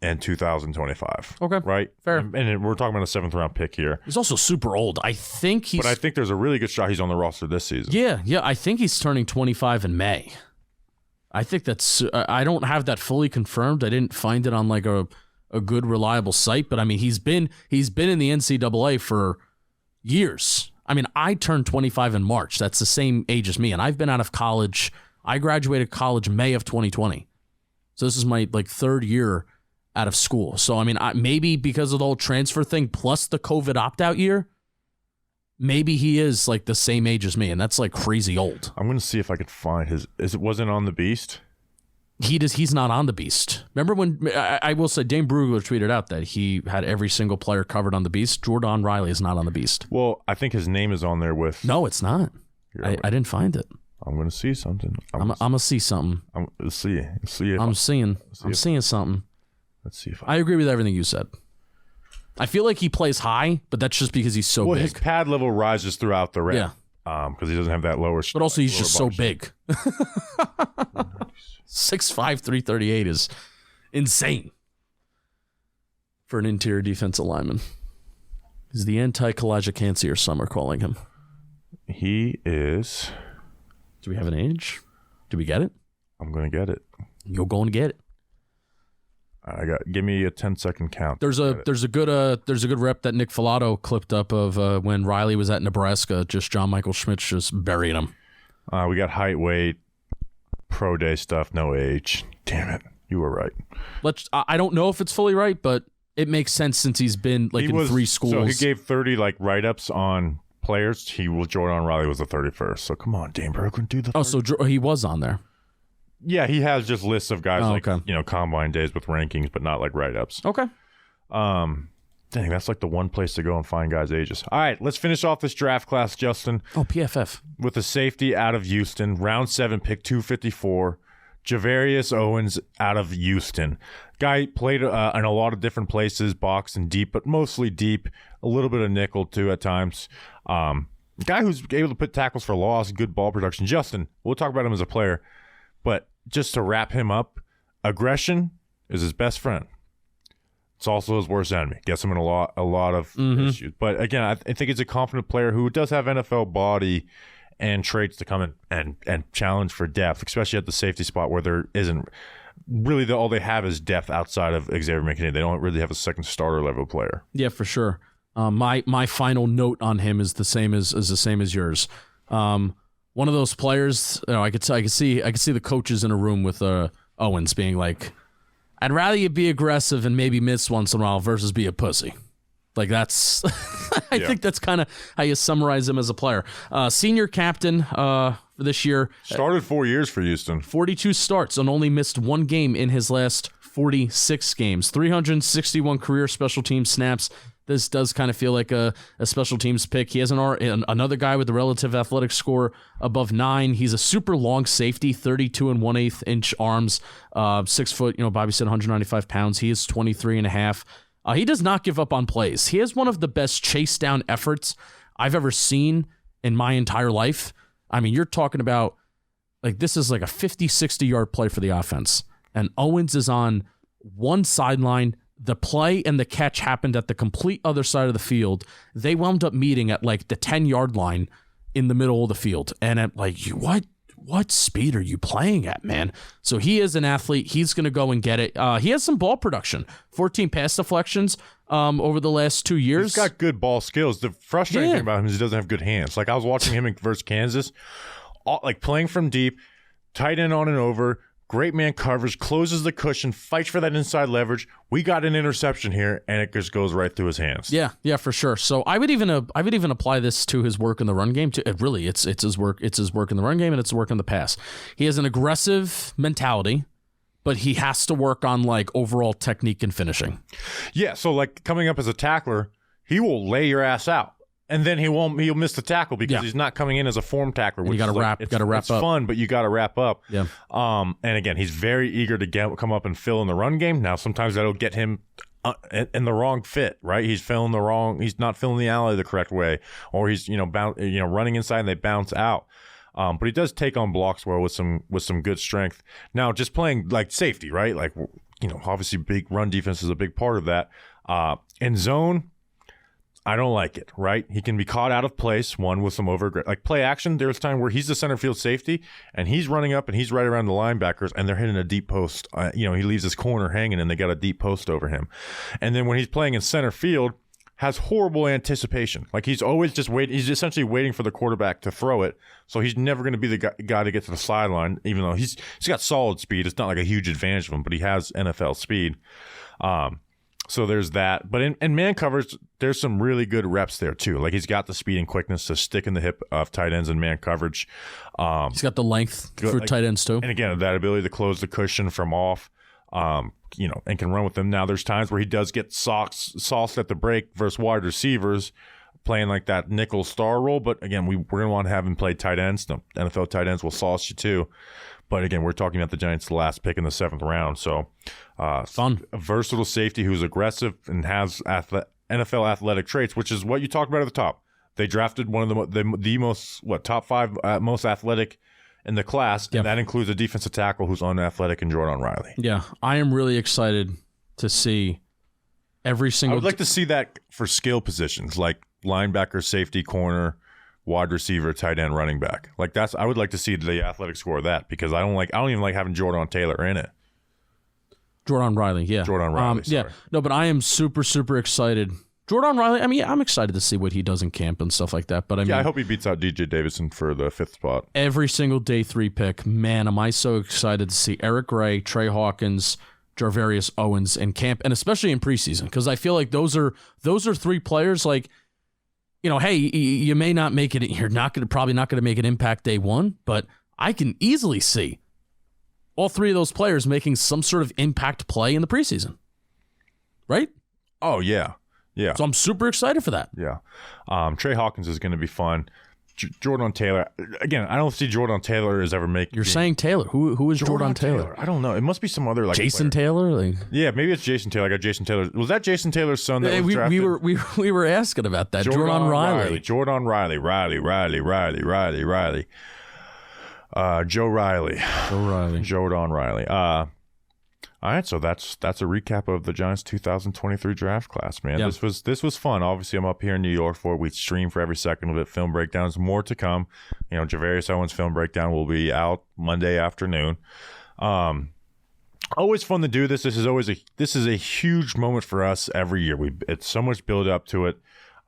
A: in 2025.
B: Okay,
A: right,
B: fair.
A: And we're talking about a 7th round pick here.
B: He's also super old. But I think there's
A: a really good shot he's on the roster this season.
B: Yeah. I think he's turning 25 in May. I think I don't have that fully confirmed. I didn't find it on like a good reliable site, but I mean he's been in the NCAA for years. I mean, I turned 25 in March. That's the same age as me, and I've been out of college. I graduated college May of 2020, so this is my like 3rd year out of school. So I mean, maybe because of the whole transfer thing plus the COVID opt-out year, maybe he is like the same age as me, and that's like crazy old.
A: I'm going to see if I could find wasn't on the Beast?
B: He's not on the Beast. Remember when, I will say, Dane Brugler tweeted out that he had every single player covered on the Beast. Jordon Riley is not on the Beast.
A: Well, I think his name is on there with...
B: No, it's not. I didn't find it.
A: I'm going to see something.
B: I'm going to see something.
A: Let's see it.
B: I'm seeing something.
A: Let's see if
B: I agree with everything you said. I feel like he plays high, but that's just because he's so big.
A: His pad level rises throughout the rep.
B: Yeah.
A: Because he doesn't have that lower...
B: But also he's just so big. 6'5", 338 is insane for an interior defensive lineman. He's the anti-Kalijah some are calling him.
A: He is...
B: Do we have an age? Do we get it?
A: I'm going to get it.
B: You're going to get it.
A: Give me a 10-second count.
B: There's a good rep that Nick Filato clipped up of when Riley was at Nebraska. Just John Michael Schmitz just buried him.
A: We got height, weight, pro day stuff, no age. Damn it, you were right.
B: I don't know if it's fully right, but it makes sense since he's been in 3 schools.
A: So he gave 30 write-ups on players. Jordan Riley was the 31st. So come on, Dane Brugler, do the. 30.
B: Oh, so he was on there.
A: Yeah, he has just lists of guys combine days with rankings, but not like write-ups.
B: Okay.
A: Dang, that's like the one place to go and find guys' ages. All right, let's finish off this draft class, Justin.
B: Oh, PFF.
A: With a safety out of Houston, round 7, pick 254, Gervarrius Owens out of Houston. Guy played in a lot of different places, box and deep, but mostly deep, a little bit of nickel too at times. Guy who's able to put tackles for loss, good ball production. Justin, we'll talk about him as a player, but just to wrap him up, aggression is his best friend. It's also his worst enemy. Gets him in a lot of issues. But again, I think he's a confident player who does have NFL body and traits to come in and challenge for depth, especially at the safety spot where there isn't really all they have is depth outside of Xavier McKinney. They don't really have a second starter level player.
B: Yeah, for sure. My final note on him is the same as yours. One of those players, I could see the coaches in a room with Owens being like, I'd rather you be aggressive and maybe miss once in a while versus be a pussy. Like that's, I think that's kind of how you summarize him as a player. Senior captain for this year.
A: Started 4 years for Houston.
B: 42 starts and only missed 1 game in his last 46 games. 361 career special team snaps. This does kind of feel like a special teams pick. He has another guy with a relative athletic score above 9. He's a super long safety, 32 1/8 inch arms, 6 foot, Bobby said 195 pounds. He is 23 and a half. He does not give up on plays. He has one of the best chase down efforts I've ever seen in my entire life. I mean, you're talking about this is like a 50, 60 yard play for the offense. And Owens is on one sideline. The play and the catch happened at the complete other side of the field. They wound up meeting at the 10-yard line in the middle of the field. And at what speed are you playing at, man? So he is an athlete. He's going to go and get it. He has some ball production. 14 pass deflections over the last 2 years.
A: He's got good ball skills. The frustrating thing about him is he doesn't have good hands. I was watching him versus Kansas, playing from deep, tight end on and over, great man coverage, closes the cushion, fights for that inside leverage. We got an interception here, and it just goes right through his hands.
B: Yeah, for sure. So I would even apply this to his work in the run game. It's his work. It's his work in the run game, and it's work in the pass. He has an aggressive mentality, but he has to work on overall technique and finishing.
A: Yeah. So coming up as a tackler, he will lay your ass out. And then he'll miss the tackle because he's not coming in as a form tackler. Which
B: you got to wrap. Got to wrap
A: it's
B: up.
A: Fun, but you got to wrap up.
B: Yeah.
A: And again, he's very eager to come up and fill in the run game. Now, sometimes that'll get him in the wrong fit, right? He's not filling the alley the correct way, or he's running inside and they bounce out. But he does take on blocks well with some good strength. Now, just playing like safety, right? Like, obviously, big run defense is a big part of that. In zone, I don't like it, right? He can be caught out of place, with some like play action. There's time where he's the center field safety, and he's running up, and he's right around the linebackers, and they're hitting a deep post. He leaves his corner hanging, and they got a deep post over him. And then when he's playing in center field, has horrible anticipation. Like he's always just waiting. He's essentially waiting for the quarterback to throw it. So he's never going to be the guy to get to the sideline, even though he's got solid speed. It's not like a huge advantage of him, but he has NFL speed. So there's that. But in man coverage, there's some really good reps there too. Like he's got the speed and quickness to stick in the hip of tight ends in man coverage.
B: He's got the length for tight ends too.
A: And again, that ability to close the cushion from off, and can run with them. Now there's times where he does get sauced at the break versus wide receivers, playing like that nickel star role. But again, we're going to want to have him play tight ends. The NFL tight ends will sauce you too. But again, we're talking about the Giants' last pick in the 7th round. So
B: fun.
A: A versatile safety who's aggressive and has NFL athletic traits, which is what you talked about at the top. They drafted one of the most, top 5 most athletic in the class, and that includes a defensive tackle who's unathletic in Jordon Riley.
B: Yeah, I am really excited to see every single...
A: I would like to see that for skill positions, like linebacker, safety, corner, wide receiver, tight end, running back. Like I would like to see the athletic score of that, because I don't even like having Jordan Taylor in it.
B: Jordan Riley, yeah.
A: Jordan Riley, sorry.
B: Yeah. No, but I am super, super excited. Jordan Riley, I'm excited to see what he does in camp and stuff like that. But I hope
A: he beats out DJ Davidson for the 5th spot.
B: Every single day 3 pick, man, am I so excited to see Eric Gray, Tre Hawkins, Gervarrius Owens in camp, and especially in preseason, because I feel like those are 3 players. Like, hey, you may not make it. You're probably not going to make an impact day 1, but I can easily see all 3 of those players making some sort of impact play in the preseason, right?
A: Oh yeah. Yeah.
B: So I'm super excited for that.
A: Yeah. Tre Hawkins is going to be fun. Jordon Taylor. Again, I don't see Jordon Taylor as ever making...
B: You're saying Taylor. Who is Jordon Taylor?
A: I don't know. It must be some other
B: Jason
A: player.
B: Taylor?
A: Yeah, maybe it's Jason Taylor. I got Jason Taylor. Was that Jason Taylor's son that was drafted?
B: We were asking about that. Jordon Riley.
A: Jordon Riley. Joe Riley. Jordon Riley. All right, so that's a recap of the Giants 2023 draft class, man. Yeah. This was fun. Obviously, I'm up here in New York for it. We stream for every second of it. Film breakdowns, more to come. Gervarrius Owens film breakdown will be out Monday afternoon. Always fun to do this. This is a huge moment for us every year. It's so much build up to it,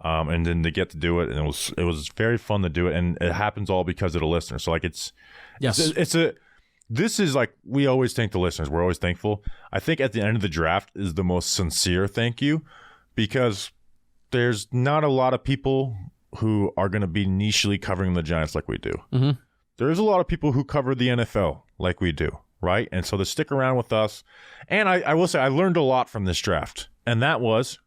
A: and then to get to do it, and it was very fun to do it, and it happens all because of the listeners. So this is like, we always thank the listeners. We're always thankful. I think at the end of the draft is the most sincere thank you, because there's not a lot of people who are going to be nichely covering the Giants like we do.
B: Mm-hmm.
A: There's a lot of people who cover the NFL like we do, right? And so to stick around with us. And I will say I learned a lot from this draft, and that was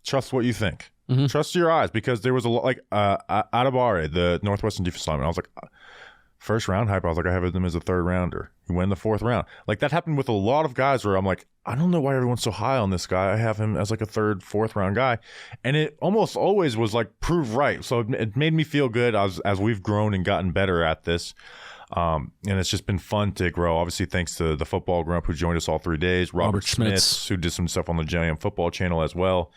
A: trust what you think.
B: Mm-hmm.
A: Trust your eyes, because there was a lot, like Adebawore, the Northwestern defensive lineman. I was like... First round hype, I was like, I have him as a 3rd rounder. He went in the 4th round. Like, that happened with a lot of guys where I'm like, I don't know why everyone's so high on this guy. I have him as like a 3rd, 4th round guy. And it almost always was like proved right. So it made me feel good as we've grown and gotten better at this. And it's just been fun to grow. Obviously, thanks to the Football Grump who joined us all 3 days. Robert Schmitz, who did some stuff on the GM Football channel as well.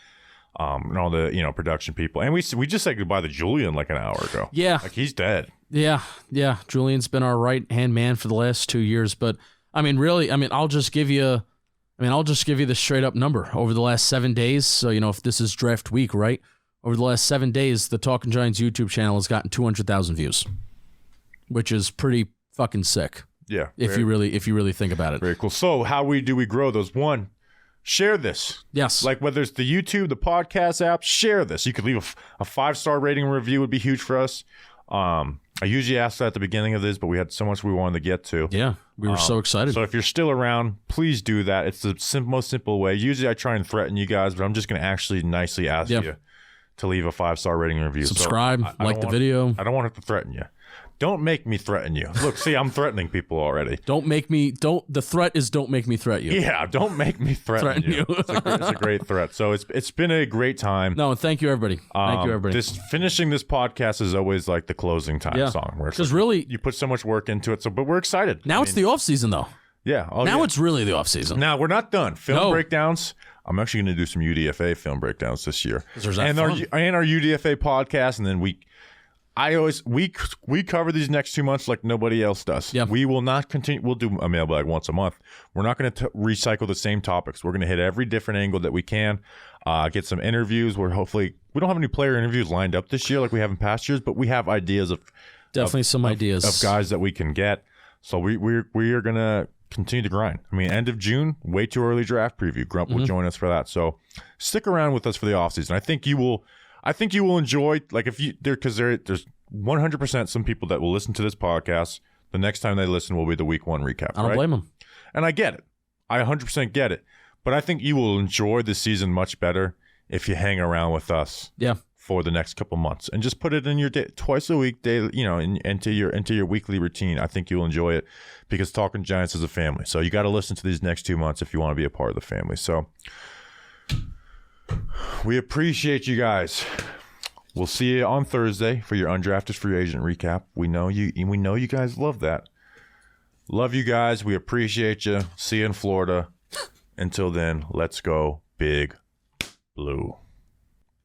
A: And all the production people. And we just said goodbye to Julian like an hour ago.
B: Yeah.
A: Like, he's dead.
B: Yeah. Julian's been our right-hand man for the last 2 years. But, really, I'll just give you the straight-up number. Over the last 7 days, so, if this is draft week, right? Over the last 7 days, the Talking Giants YouTube channel has gotten 200,000 views, which is pretty fucking sick.
A: Yeah.
B: If you really think about it.
A: Very cool. So how do we grow those? One, share this.
B: Yes.
A: Like, whether it's the YouTube, the podcast app, share this. You could leave a 5-star rating review, would be huge for us. I usually ask that at the beginning of this, but we had so much we wanted to get to.
B: Yeah, we were so excited.
A: So if you're still around, please do that. It's the most simple way. Usually I try and threaten you guys, but I'm just going to actually nicely ask you to leave a 5-star rating and review.
B: Subscribe,
A: so
B: like the video.
A: I don't want it to threaten you. Don't make me threaten you. Look, see, I'm threatening people already.
B: The threat is don't make me threat you.
A: Yeah, don't make me threaten you. It's a great threat. So it's been a great time.
B: No, and thank you, everybody. Thank you, everybody.
A: Finishing this podcast is always like the closing time song.
B: Because really,
A: you put so much work into it. But we're excited.
B: Now it's the off season, though.
A: Yeah.
B: Now it's really the off season.
A: Now we're not done. Film breakdowns. I'm actually going to do some UDFA film breakdowns this year.
B: And
A: our UDFA podcast, and then we cover these next 2 months like nobody else does.
B: Yeah.
A: We will not continue. We'll do a mailbag once a month. We're not going to recycle the same topics. We're going to hit every different angle that we can. Get some interviews. We don't have any player interviews lined up this year like we have in past years, but we have ideas of
B: ideas
A: of guys that we can get. So we are going to continue to grind. I mean, end of June, way too early draft preview. Grump will join us for that. So stick around with us for the offseason. I think you will enjoy, like, if you because there's 100% some people that will listen to this podcast. The next time they listen will be the week 1 recap.
B: I don't blame them.
A: And I get it. I 100% get it. But I think you will enjoy the season much better if you hang around with us.
B: Yeah.
A: For the next couple months and just put it in your day, twice a week, into your weekly routine. I think you'll enjoy it because Talking Giants is a family. So you got to listen to these next 2 months if you want to be a part of the family. So we appreciate you guys. We'll see you on Thursday for your undrafted free agent recap. We know you guys love that. Love you guys. We appreciate you. See you in Florida. Until then, let's go Big Blue.